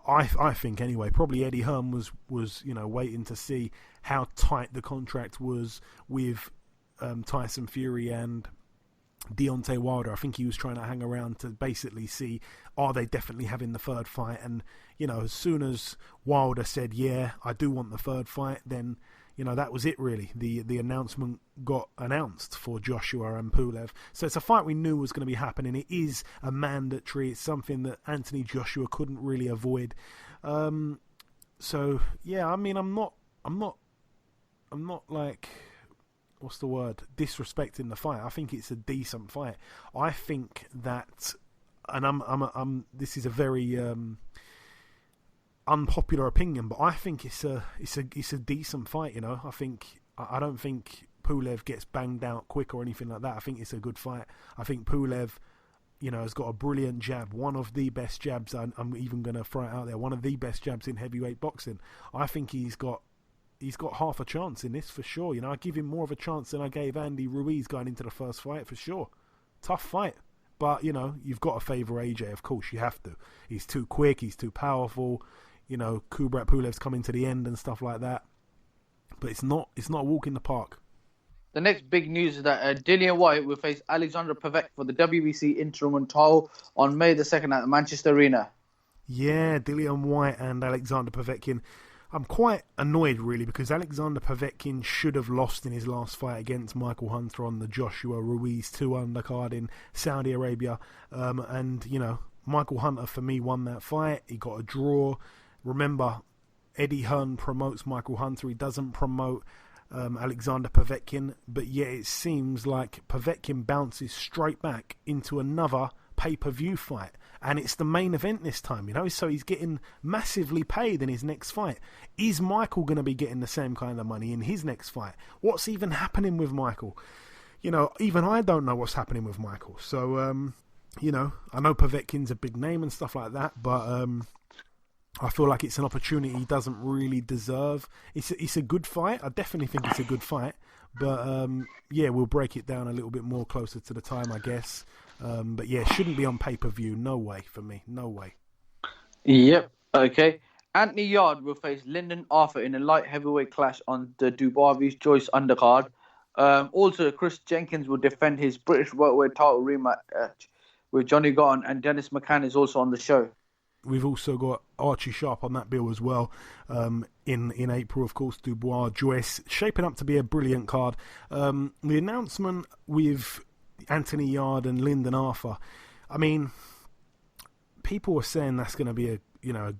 I think anyway, probably Eddie Hearn was you know, waiting to see how tight the contract was with Tyson Fury and Deontay Wilder. I think he was trying to hang around to basically see, are they definitely having the third fight? And, you know, as soon as Wilder said, yeah, I do want the third fight, then, you know, that was it, really. The announcement got announced for Joshua and Pulev. So it's a fight we knew was going to be happening. It is a mandatory. It's something that Anthony Joshua couldn't really avoid. So, yeah, I mean, I'm not like, what's the word, disrespecting the fight. I think it's a decent fight. I think that, and this is a very unpopular opinion, but I think it's a decent fight. You know, I don't think Pulev gets banged out quick or anything like that. I think it's a good fight. I think Pulev, you know, has got a brilliant jab, one of the best jabs. I'm even going to throw it out there, one of the best jabs in heavyweight boxing. I think he's got half a chance in this for sure. You know, I give him more of a chance than I gave Andy Ruiz going into the first fight for sure. Tough fight. But, you know, you've got to favour AJ, of course, you have to. He's too quick, he's too powerful. You know, Kubrat Pulev's coming to the end and stuff like that. But it's not a walk in the park. The next big news is that Dillian White will face Alexander Pavek for the WBC interim title on May the 2nd at the Manchester Arena. Yeah, Dillian White and Alexander Povetkin. I'm quite annoyed, really, because Alexander Povetkin should have lost in his last fight against Michael Hunter on the Joshua Ruiz 2 undercard in Saudi Arabia. And, you know, Michael Hunter, for me, won that fight. He got a draw. Remember, Eddie Hearn promotes Michael Hunter. He doesn't promote Alexander Povetkin. But yet it seems like Povetkin bounces straight back into another pay-per-view fight. And it's the main event this time, you know, so he's getting massively paid in his next fight. Is Michael going to be getting the same kind of money in his next fight? What's even happening with Michael? You know, even I don't know what's happening with Michael. So, you know, I know Povetkin's a big name and stuff like that, but I feel like it's an opportunity he doesn't really deserve. It's a good fight. I definitely think it's a good fight. But, yeah, we'll break it down a little bit more closer to the time, I guess. But yeah, shouldn't be on pay-per-view. No way for me. No way. Yep. Okay. Anthony Yard will face Lyndon Arthur in a light heavyweight clash on the Dubois Joyce undercard. Also, Chris Jenkins will defend his British welterweight title rematch with Johnny Gatton, and Dennis McCann is also on the show. We've also got Archie Sharp on that bill as well. In April, of course, Dubois Joyce, shaping up to be a brilliant card. The announcement with Anthony Yard and Lyndon Arthur, I mean, people were saying that's going to be a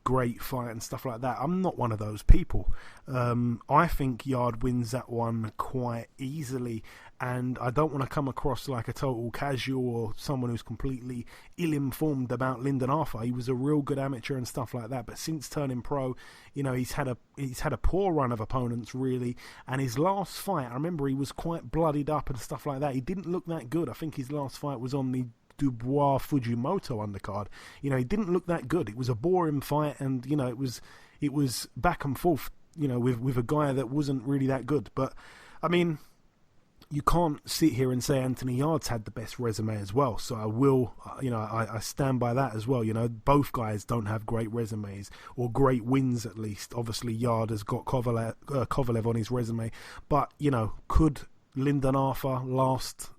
great fight and stuff like that. I'm not one of those people. I think Yard wins that one quite easily, and I don't want to come across like a total casual or someone who's completely ill-informed about Lyndon Arthur. He was a real good amateur and stuff like that, but since turning pro, you know, he's had a poor run of opponents, really. And his last fight, I remember he was quite bloodied up and stuff like that. He didn't look that good. I think his last fight was on the Dubois Fujimoto undercard, he didn't look that good. It was a boring fight, and it was back and forth, with a guy that wasn't really that good. But I mean, you can't sit here and say Anthony Yarde's had the best resume as well. So I will, I stand by that as well. Both guys don't have great resumes, or great wins at least. Obviously, Yarde has got Kovalev on his resume. But, could Lyndon Arthur last,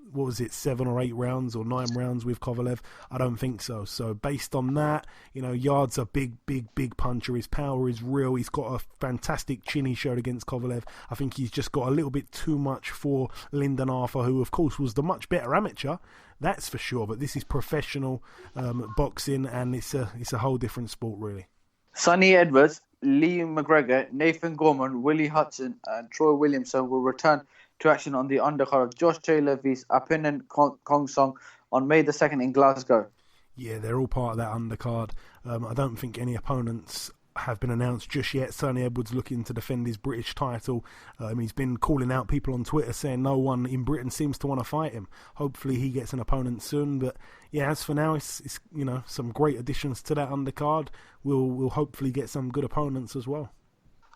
7 or 8 rounds or 9 rounds with Kovalev? I don't think so. So based on that, Yarde's a big puncher. His power is real. He's got a fantastic chin he showed against Kovalev. I think he's just got a little bit too much for Lyndon Arthur, who of course was the much better amateur. That's for sure. But this is professional boxing, and it's a whole different sport, really. Sonny Edwards, Lee McGregor, Nathan Gorman, Willie Hudson, and Troy Williamson will return to action on the undercard of Josh Taylor vs. Apinan Kong Song on May the 2nd in Glasgow. Yeah, they're all part of that undercard. I don't think any opponents have been announced just yet. Sonny Edwards looking to defend his British title. He's been calling out people on Twitter saying no one in Britain seems to want to fight him. Hopefully he gets an opponent soon. But yeah, as for now, it's some great additions to that undercard. We'll hopefully get some good opponents as well.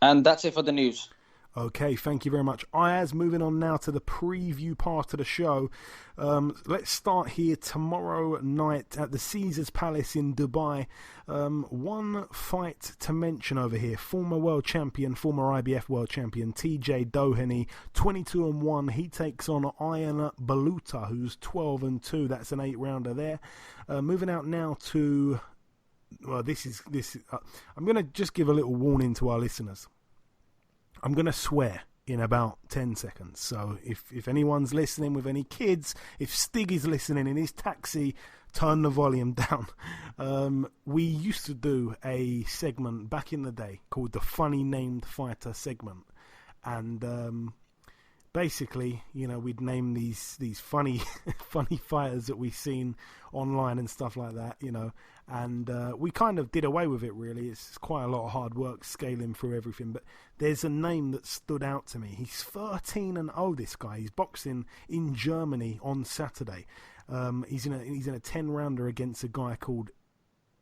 And that's it for the news. Okay, thank you very much, Ayaz. Moving on now to the preview part of the show. Let's start here tomorrow night at the Caesars Palace in Dubai. One fight to mention over here. Former world champion, former IBF world champion, TJ Doheny, 22-1. He takes on Ian Baluta, who's 12-2. That's an 8-rounder there. Moving out now to... Well, this is. I'm going to just give a little warning to our listeners. I'm going to swear in about 10 seconds. So if anyone's listening with any kids, if Stig is listening in his taxi, turn the volume down. We used to do a segment back in the day called the Funny Named Fighter segment. And basically, we'd name these funny fighters that we've seen online and stuff like that, and we kind of did away with it, really. It's quite a lot of hard work scaling through everything, but there's a name that stood out to me. He's 13-0, this guy. He's boxing in Germany on Saturday. He's in a 10-rounder against a guy called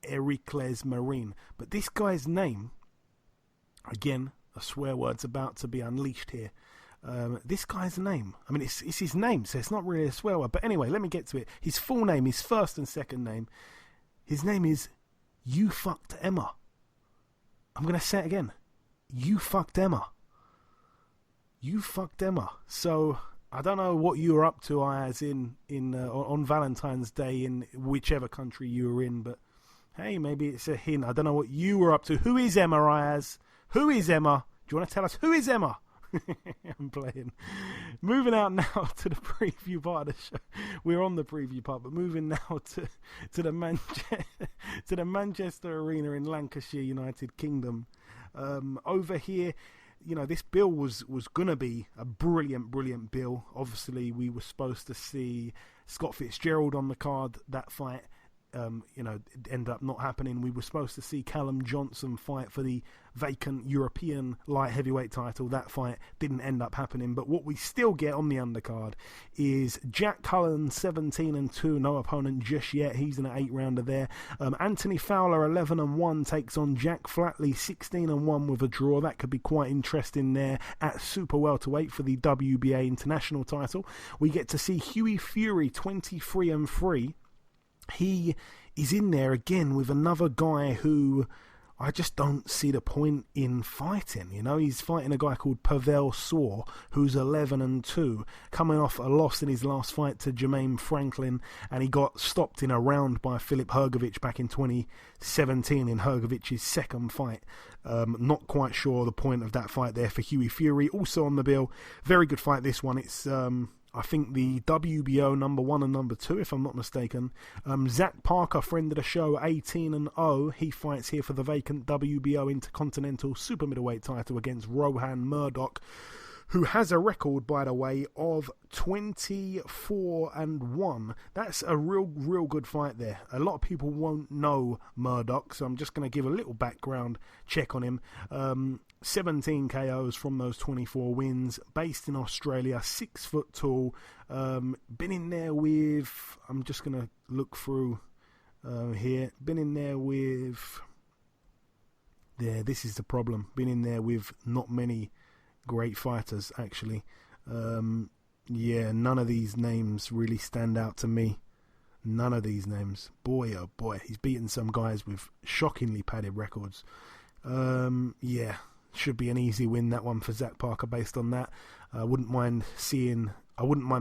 Ericles Marin. But this guy's name, again, a swear word's about to be unleashed here. This guy's name, I mean, it's his name, so it's not really a swear word. But anyway, let me get to it. His full name, his first and second name, his name is You Fucked Emma. I'm going to say it again. You Fucked Emma. You Fucked Emma. So, I don't know what you were up to, Ayaz, on Valentine's Day in whichever country you were in, but hey, maybe it's a hint. I don't know what you were up to. Who is Emma, Ayaz? Who is Emma? Do you want to tell us who is Emma? I'm playing. Moving out now to the preview part of the show. We're on the preview part, but moving now to the Manchester Arena in Lancashire, United Kingdom. Over here, this bill was going to be a brilliant bill. Obviously, we were supposed to see Scott Fitzgerald on the card. That fight, ended up not happening. We were supposed to see Callum Johnson fight for the vacant European light heavyweight title. That fight didn't end up happening. But what we still get on the undercard is Jack Cullen, 17-2, no opponent just yet. He's in an 8-rounder there. Anthony Fowler, 11-1, takes on Jack Flatley, 16-1 with a draw. That could be quite interesting there at super welterweight for the WBA international title. We get to see Hughie Fury, 23-3. He is in there again with another guy who I just don't see the point in fighting. He's fighting a guy called Pavel Saw, who's 11-2, coming off a loss in his last fight to Jermaine Franklin, and he got stopped in a round by Filip Hrgović back in 2017 in Hrgovic's second fight. Not quite sure the point of that fight there for Hughie Fury. Also on the bill, very good fight this one. It's I think the WBO number 1 and number 2, if I'm not mistaken. Zach Parker, friend of the show, 18-0. He fights here for the vacant WBO Intercontinental Super Middleweight title against Rohan Murdoch, who has a record, by the way, of 24-1. That's a real good fight there. A lot of people won't know Murdoch, so I'm just going to give a little background check on him. 17 KOs from those 24 wins, based in Australia, 6 foot tall, been in there with, I'm just going to look through here. Been in there with... Yeah, this is the problem. Been in there with not many great fighters, actually. Yeah, none of these names really stand out to me. None of these names. Boy, oh boy, he's beaten some guys with shockingly padded records. Yeah, should be an easy win, that one, for Zach Parker based on that. I wouldn't mind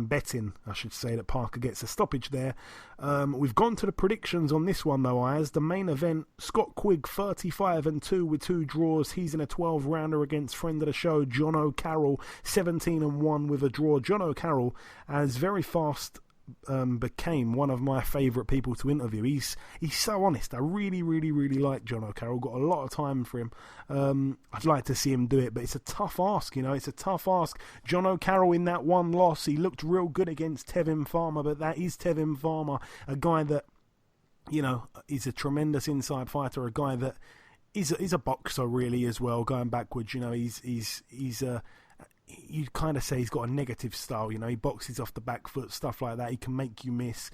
betting, I should say, that Parker gets a stoppage there. We've gone to the predictions on this one, though, Ayaz. The main event, Scott Quigg, 35-2 with 2 draws. He's in a 12-rounder against friend of the show, John O'Carroll, 17-1 with a draw. John O'Carroll, as very fast became one of my favourite people to interview. He's so honest. I really like John O'Carroll. Got a lot of time for him. I'd like to see him do it, but it's a tough ask, it's a tough ask. John O'Carroll, in that one loss, he looked real good against Tevin Farmer, but that is Tevin Farmer, a guy that, is a tremendous inside fighter, a guy that is a boxer really as well, going backwards. He's you'd kind of say he's got a negative style, he boxes off the back foot, stuff like that. He can make you miss.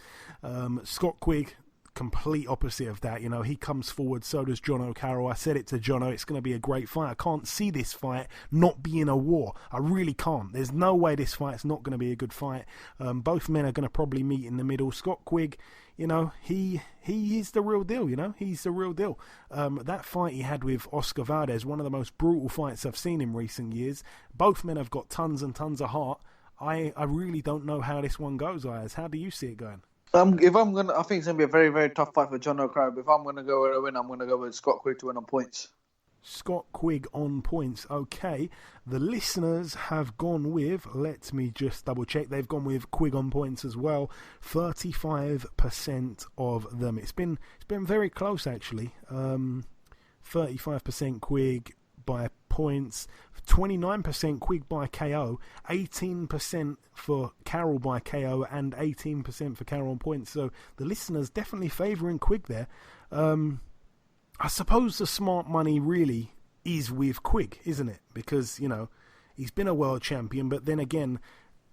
Scott Quigg, complete opposite of that. He comes forward, so does John O'Carroll. I said it to Jono, it's going to be a great fight. I can't see this fight not being a war. I really can't. There's no way this fight's not going to be a good fight. Both men are going to probably meet in the middle. Scott Quigg, he is the real deal, he's the real deal. That fight he had with Oscar Valdez, one of the most brutal fights I've seen in recent years. Both men have got tons and tons of heart. I really don't know how this one goes, Ayaz. How do you see it going? I think it's gonna be a very, very tough fight for John O'Carroll. But if I'm gonna go with a win, I'm gonna go with Scott Quigg to win on points. Scott Quigg on points. Okay, the listeners have gone with, let me just double check, they've gone with Quigg on points as well. 35% of them. It's been very close, actually. 35% Quigg by points, 29% Quigg by KO, 18% for Carroll by KO, and 18% for Carroll on points. So the listeners definitely favouring Quigg there. I suppose the smart money really is with Quigg, isn't it? Because, he's been a world champion, but then again,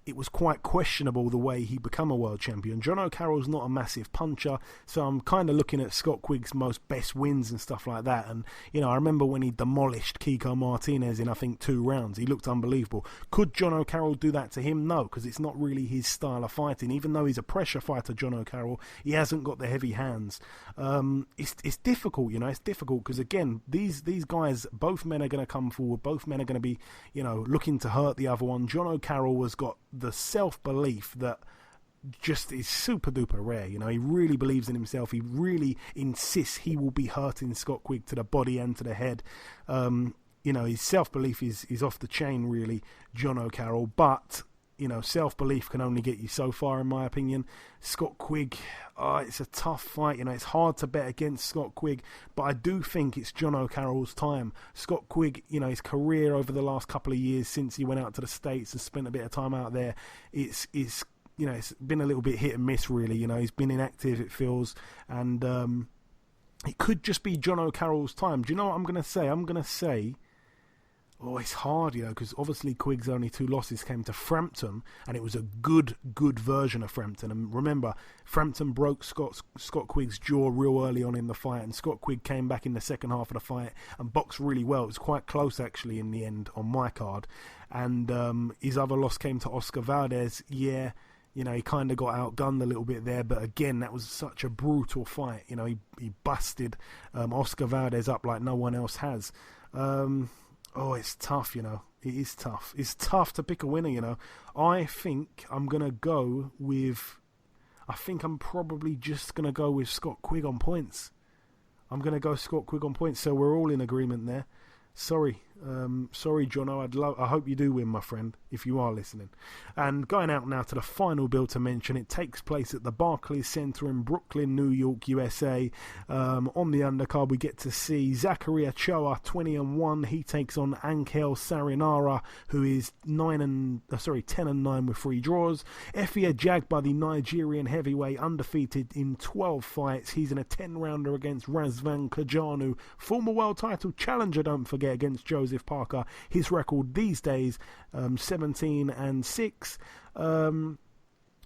it was quite questionable the way he became a world champion. John O'Carroll's not a massive puncher, so I'm kind of looking at Scott Quigg's most best wins and stuff like that. And, I remember when he demolished Kiko Martinez in, I think, 2 rounds. He looked unbelievable. Could John O'Carroll do that to him? No, because it's not really his style of fighting. Even though he's a pressure fighter, John O'Carroll, he hasn't got the heavy hands. It's difficult, it's difficult because, again, these guys, both men are going to come forward. Both men are going to be, looking to hurt the other one. John O'Carroll has got the self-belief that just is super duper rare. He really believes in himself. He really insists he will be hurting Scott Quigg to the body and to the head. His self-belief is off the chain, really, John O'Carroll, but self-belief can only get you so far, in my opinion. Scott Quigg, it's a tough fight. It's hard to bet against Scott Quigg, but I do think it's John O'Carroll's time. Scott Quigg, his career over the last couple of years since he went out to the States and spent a bit of time out there, it's been a little bit hit and miss, really. He's been inactive, it feels, and it could just be John O'Carroll's time. Do you know what I'm going to say? I'm going to say, it's hard, because obviously Quigg's only 2 losses came to Frampton, and it was a good version of Frampton. And remember, Frampton broke Scott Quigg's jaw real early on in the fight, and Scott Quigg came back in the second half of the fight and boxed really well. It was quite close, actually, in the end on my card. And his other loss came to Oscar Valdez. Yeah, he kind of got outgunned a little bit there, but again, that was such a brutal fight. He busted Oscar Valdez up like no one else has. It's tough, It is tough. It's tough to pick a winner, I think I'm going to go with... I think I'm probably just going to go with Scott Quigg on points. I'm going to go Scott Quigg on points, so we're all in agreement there. Sorry, Jono. I hope you do win, my friend, if you are listening. And going out now to the final bill to mention, it takes place at the Barclays Center in Brooklyn, New York, USA. On the undercard, we get to see Zachary Ochoa, 20-1. He takes on Angel Sarinara, who is 10-9 with 3 draws. Efia Jagba, the Nigerian heavyweight, undefeated in 12 fights. He's in a 10-rounder against Razvan Kajanu, former world title challenger, don't forget, against Joseph Parker. His record these days, 17-6.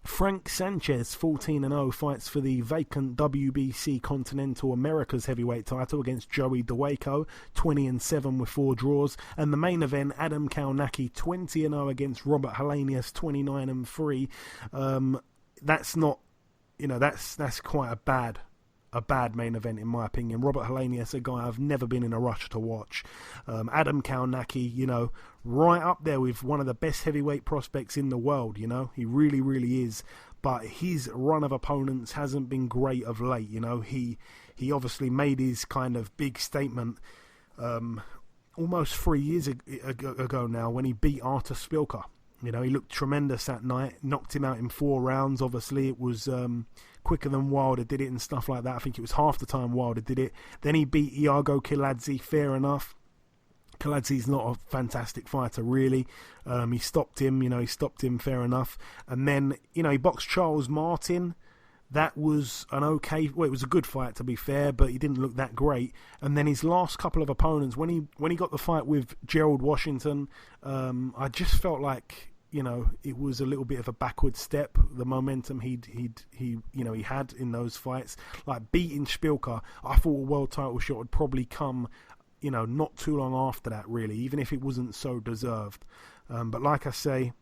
Frank Sanchez, 14-0, fights for the vacant WBC Continental Americas heavyweight title against Joey Dawejko, 20-7 with 4 draws. And the main event, Adam Kownacki, 20-0 against Robert Helenius, 29-3. That's not, that's quite a bad main event in my opinion. Robert Helenius, a guy I've never been in a rush to watch. Adam Kownacki, right up there with one of the best heavyweight prospects in the world. He really, really is. But his run of opponents hasn't been great of late. He obviously made his kind of big statement almost 3 years ago now when he beat Artur Szpilka. He looked tremendous that night, knocked him out in 4 rounds. Obviously, it was quicker than Wilder did it and stuff like that. I think it was half the time Wilder did it. Then he beat Iago Kiladze, fair enough. Kiladze's not a fantastic fighter, really. He stopped him, fair enough. And then, he boxed Charles Martin. That was it was a good fight, to be fair, but he didn't look that great. And then his last couple of opponents, when he got the fight with Gerald Washington, I just felt like, it was a little bit of a backward step. The momentum he had in those fights, like beating Szpilka, I thought a world title shot would probably come, not too long after that, really, even if it wasn't so deserved. But like I say,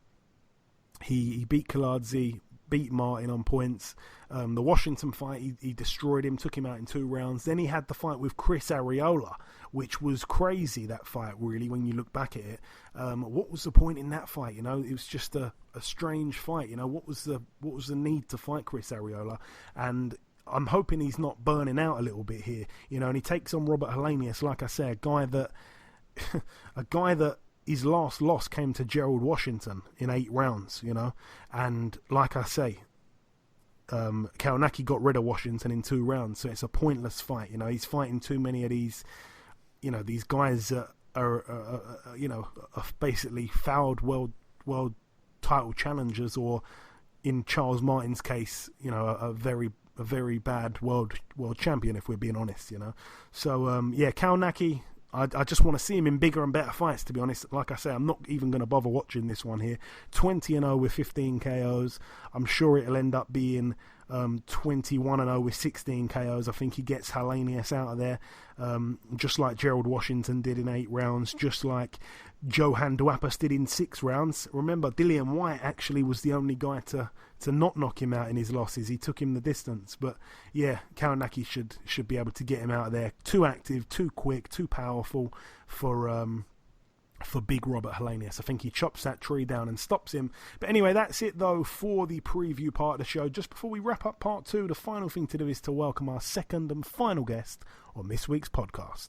he beat Kiladze, beat Martin on points. The Washington fight, he destroyed him, took him out in 2 rounds. Then he had the fight with Chris Arreola, which was crazy, that fight, really, when you look back at it. What was the point in that fight? It was just a strange fight. What was the need to fight Chris Arreola? And I'm hoping he's not burning out a little bit here. And he takes on Robert Helenius, like I say, a guy that his last loss came to Gerald Washington in 8 rounds, and like I say, Kownacki got rid of Washington in 2 rounds, so it's a pointless fight. He's fighting too many of these, these guys that are basically fouled world title challengers, or in Charles Martin's case, a very bad world champion, if we're being honest. So Kownacki, I just want to see him in bigger and better fights, to be honest. Like I say, I'm not even going to bother watching this one here. 20-0 with 15 KOs. I'm sure it'll end up being 21-0 with 16 KOs. I think he gets Helenius out of there, just like Gerald Washington did in 8 rounds, just like Johan Duapas did in 6 rounds. Remember, Dillian Whyte actually was the only guy to not knock him out in his losses. He took him the distance. But yeah, Kownacki should be able to get him out of there. Too active, too quick, too powerful for big Robert Helenius. I think he chops that tree down and stops him. But anyway, that's it though for the preview part of the show. Just before we wrap up part 2, the final thing to do is to welcome our second and final guest on this week's podcast.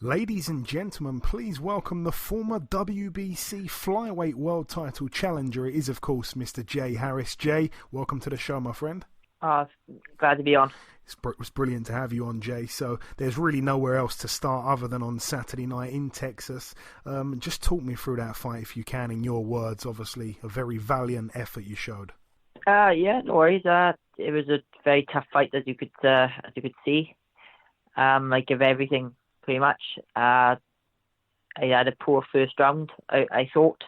Ladies and gentlemen, please welcome the former WBC Flyweight World Title Challenger. It is, of course, Mr. Jay Harris. Jay, welcome to the show, my friend. Glad to be on. It was brilliant to have you on, Jay. So there's really nowhere else to start other than on Saturday night in Texas. Just talk me through that fight, if you can, in your words. Obviously, a very valiant effort you showed. Yeah, no worries. It was a very tough fight, as you could see. I give everything, pretty much. I had a poor first round, I thought,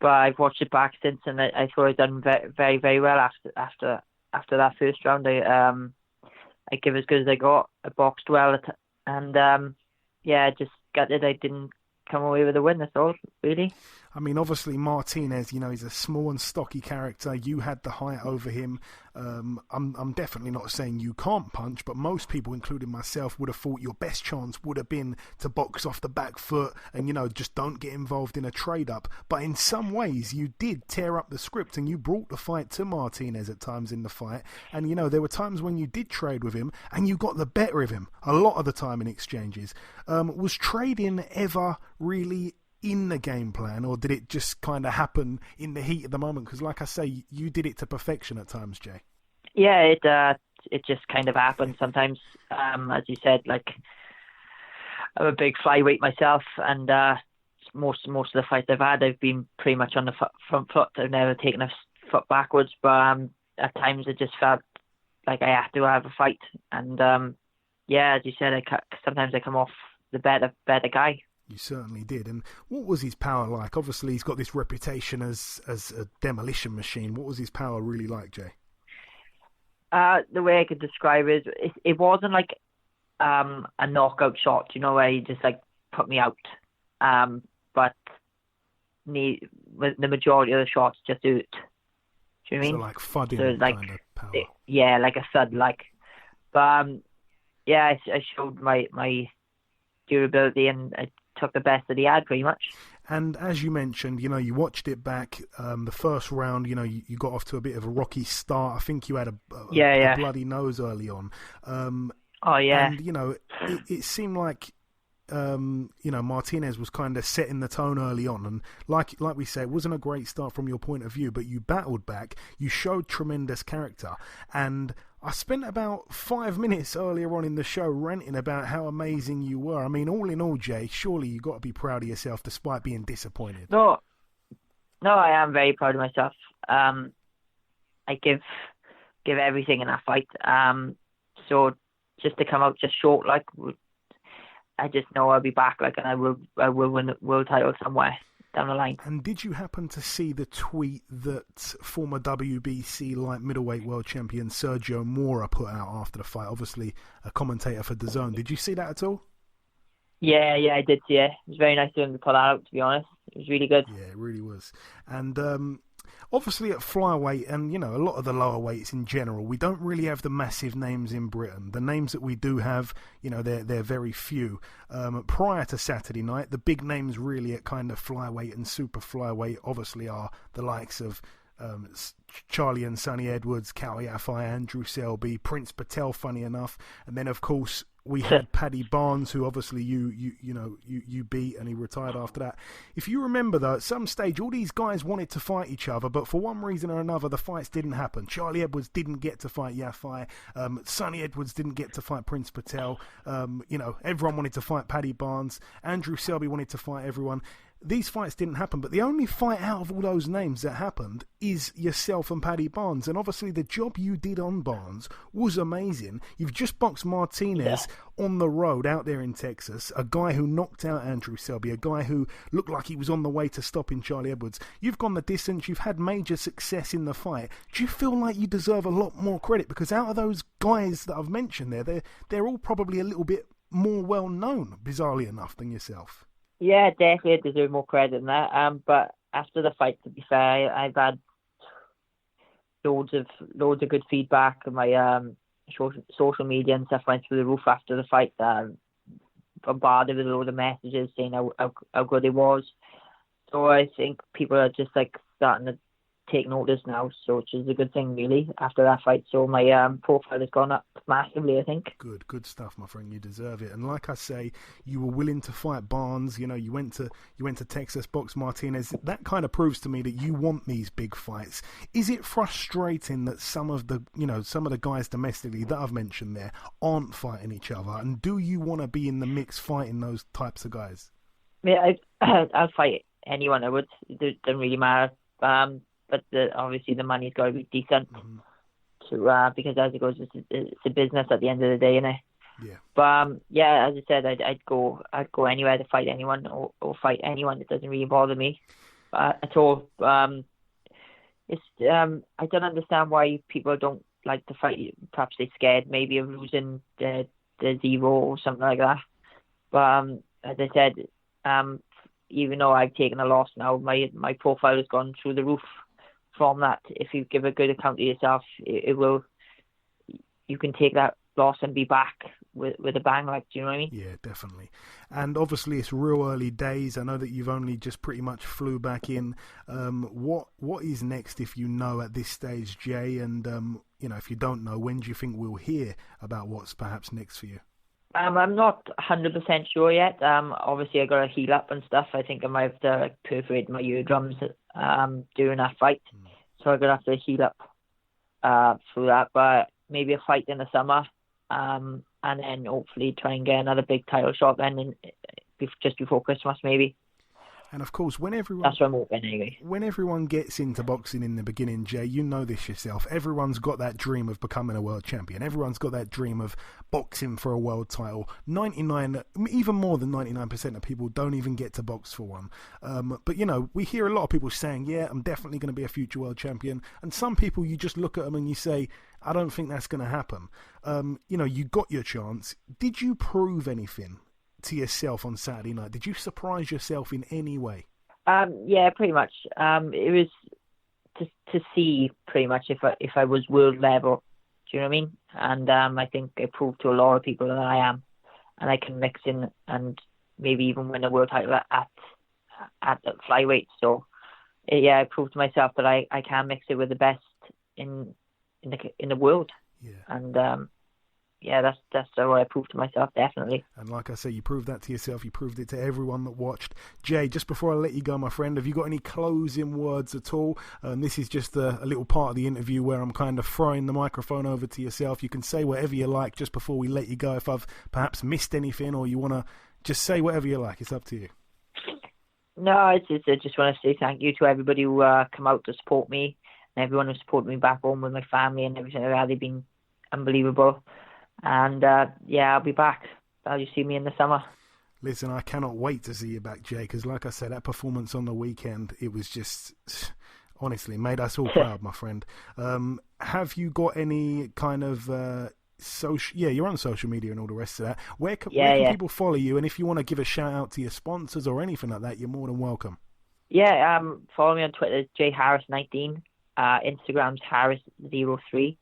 but I've watched it back since, and I thought I'd done very, very, very well after that first round. I give as good as I got. I boxed well, and just gutted I didn't come away with a win. That's all, really. I mean, obviously Martinez, he's a small and stocky character. You had the height over him. I'm definitely not saying you can't punch, but most people, including myself, would have thought your best chance would have been to box off the back foot and, just don't get involved in a trade-up. But in some ways, you did tear up the script and you brought the fight to Martinez at times in the fight. And, there were times when you did trade with him and you got the better of him a lot of the time in exchanges. Was trading ever really in the game plan, or did it just kind of happen in the heat of the moment? Because like I say, you did it to perfection at times, Jay. Yeah, it just kind of happens sometimes. As you said, like, I'm a big flyweight myself, and most of the fights I've had, I've been pretty much on the front foot. I've never taken a foot backwards, but at times it just felt like I had to have a fight. And as you said, sometimes I come off the better guy. You certainly did. And what was his power like? Obviously, he's got this reputation as a demolition machine. What was his power really like, Jay? The way I could describe it, it wasn't like a knockout shot, where he just like put me out. But the majority of the shots just hurt. Do you know what I mean? So like thudding kind of power. Yeah, like a thud, like. But I showed my durability, and I took the best that he had, pretty much. And as you mentioned, you watched it back. The first round, you got off to a bit of a rocky start. I think you had a bloody nose early on. Oh yeah. And it seemed like Martinez was kind of setting the tone early on, and like we say, it wasn't a great start from your point of view, but you battled back. You showed tremendous character, and I spent about 5 minutes earlier on in the show ranting about how amazing you were. I mean, all in all, Jay, surely you got to be proud of yourself despite being disappointed. No, I am very proud of myself. I give everything in that fight. So just to come out just short, like, I just know I'll be back, like, and I will win the world title somewhere down the line. And did you happen to see the tweet that former WBC light middleweight world champion Sergio Mora put out after the fight? Obviously, a commentator for DAZN. Did you see that at all? Yeah, I did see it. It was very nice of him to put that out, to be honest. It was really good. Yeah, it really was. And obviously at flyweight and, a lot of the lower weights in general, we don't really have the massive names in Britain. The names that we do have, they're very few. Prior to Saturday night, the big names really at kind of flyweight and super flyweight obviously are the likes of Charlie and Sonny Edwards, Cal Yafai, Andrew Selby, Prince Patel, funny enough. And then, of course, we had Paddy Barnes, who obviously you beat, and he retired after that. If you remember, though, at some stage, all these guys wanted to fight each other, but for one reason or another, the fights didn't happen. Charlie Edwards didn't get to fight Yafai. Sonny Edwards didn't get to fight Prince Patel. Everyone wanted to fight Paddy Barnes. Andrew Selby wanted to fight everyone. These fights didn't happen, but the only fight out of all those names that happened is yourself and Paddy Barnes. And obviously the job you did on Barnes was amazing. You've just boxed Martinez on the road out there in Texas, a guy who knocked out Andrew Selby, a guy who looked like he was on the way to stopping Charlie Edwards. You've gone the distance, you've had major success in the fight. Do you feel like you deserve a lot more credit? Because out of those guys that I've mentioned there, they're all probably a little bit more well-known, bizarrely enough, than yourself. Yeah, definitely I deserve more credit than that. But after the fight, to be fair, I've had loads of good feedback, and my social media and stuff went through the roof after the fight. Bombarded with a load of messages saying how good it was. So I think people are just like starting to take notice now, so which is a good thing really after that fight. So my profile has gone up massively, I think. Good stuff, my friend. You deserve it. And like I say, you were willing to fight Barnes. You went to Texas, box Martinez. That kind of proves to me that you want these big fights. Is it frustrating that some of the guys domestically that I've mentioned there aren't fighting each other? And do you want to be in the mix fighting those types of guys? Yeah, I'll fight anyone. I would. It doesn't really matter. But obviously the money's got to be decent, because as it goes, it's a business at the end of the day, innit? Yeah. But as I said, I'd go anywhere to fight anyone or fight anyone. It doesn't really bother me at all. It's I don't understand why people don't like to fight. Perhaps they're scared maybe of losing the zero or something like that. But as I said, even though I've taken a loss now, my profile has gone through the roof. From that, if you give a good account of yourself, it will. You can take that loss and be back with a bang. Like, do you know what I mean? Yeah, definitely. And obviously, it's real early days. I know that you've only just pretty much flew back in. What is next, if you know at this stage, Jay? And if you don't know, when do you think we'll hear about what's perhaps next for you? I'm not 100% sure yet. Obviously, I got to heal up and stuff. I think I might have to perforate my eardrums during that fight. So I'm going to have to heal up through that. But maybe a fight in the summer, and then hopefully try and get another big title shot then just before Christmas, maybe. And of course, That's what I'm hoping anyway. When everyone gets into boxing in the beginning, Jay, you know this yourself. Everyone's got that dream of becoming a world champion. Everyone's got that dream of boxing for a world title. 99, even more than 99% of people don't even get to box for one. But you know, we hear a lot of people saying, "Yeah, I'm definitely going to be a future world champion." And some people, you just look at them and you say, "I don't think that's going to happen." You know, you got your chance. Did you prove anything to yourself on Saturday night? Did you surprise yourself in any way? Yeah, pretty much. It was to see pretty much if I was world level. Do you know what I mean? And I think I proved to a lot of people that I am, and I can mix in and maybe even win a world title at flyweight. So yeah, I proved to myself that I can mix it with the best in the world. Yeah. And yeah, that's what I proved to myself, definitely. And like I say, you proved that to yourself. You proved it to everyone that watched. Jay, just before I let you go, my friend, have you got any closing words at all? This is just a little part of the interview where I'm kind of throwing the microphone over to yourself. You can say whatever you like just before we let you go. If I've perhaps missed anything or you want to just say whatever you like, it's up to you. No, I just want to say thank you to everybody who come out to support me, and everyone who supported me back home with my family and everything like that. They've been unbelievable. And yeah, I'll be back. I'll just see me in the summer. Listen, I cannot wait to see you back, Jay, because like I said, that performance on the weekend, it was just, honestly, made us all proud, my friend. Have you got any kind of social... Yeah, you're on social media and all the rest of that. Where can people follow you? And if you want to give a shout out to your sponsors or anything like that, you're more than welcome. Yeah, follow me on Twitter, jharris19. Instagram's harris03.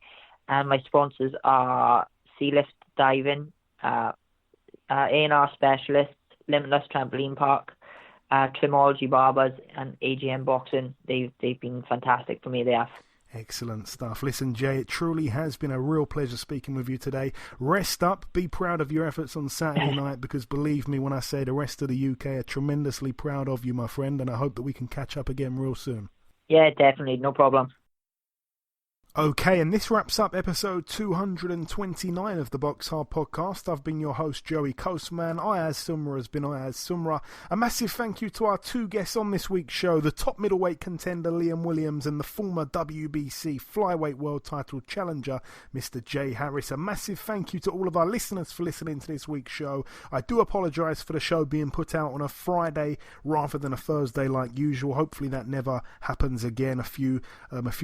And my sponsors are Sealift Diving, A&R Specialists, Limitless Trampoline Park, Trimology Barbers, and AGM Boxing. They've been fantastic for me, they have. Excellent stuff. Listen, Jay, it truly has been a real pleasure speaking with you today. Rest up, be proud of your efforts on Saturday night, because believe me when I say the rest of the UK are tremendously proud of you, my friend, and I hope that we can catch up again real soon. Yeah, definitely, no problem. Okay, and this wraps up episode 229 of the BoxHard Podcast. I've been your host, Joey Coastman. Ayaz Sumra has been Ayaz Sumra. A massive thank you to our two guests on this week's show, the top middleweight contender Liam Williams and the former WBC Flyweight World Title Challenger, Mr. Jay Harris. A massive thank you to all of our listeners for listening to this week's show. I do apologise for the show being put out on a Friday rather than a Thursday like usual. Hopefully that never happens again. A few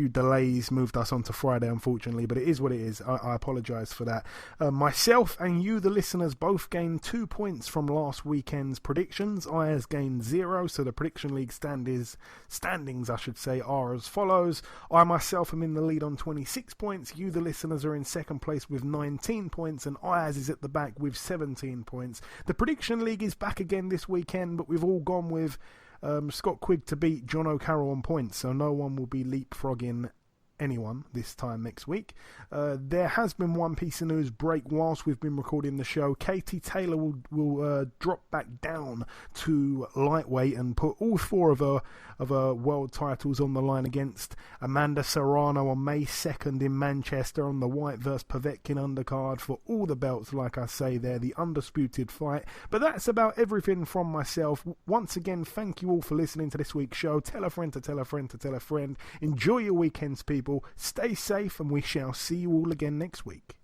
delays moved us on to Friday, unfortunately, but it is what it is. I apologise for that. Myself and you, the listeners, both gained 2 points from last weekend's predictions. Ayaz gained 0, so the Prediction League standings, I should say, are as follows. I myself am in the lead on 26 points. You, the listeners, are in second place with 19 points, and Ayaz is at the back with 17 points. The Prediction League is back again this weekend, but we've all gone with Scott Quigg to beat John O'Carroll on points, so no one will be leapfrogging anyone this time next week. There has been one piece of news break whilst we've been recording the show. Katie Taylor will drop back down to lightweight and put all 4 of her world titles on the line against Amanda Serrano on May 2nd in Manchester on the White vs Povetkin undercard for all the belts. Like I say, they're the undisputed fight. But that's about everything from myself. Once again, thank you all for listening to this week's show. Tell a friend to tell a friend to tell a friend. Enjoy your weekends, people. Stay safe, and we shall see you all again next week.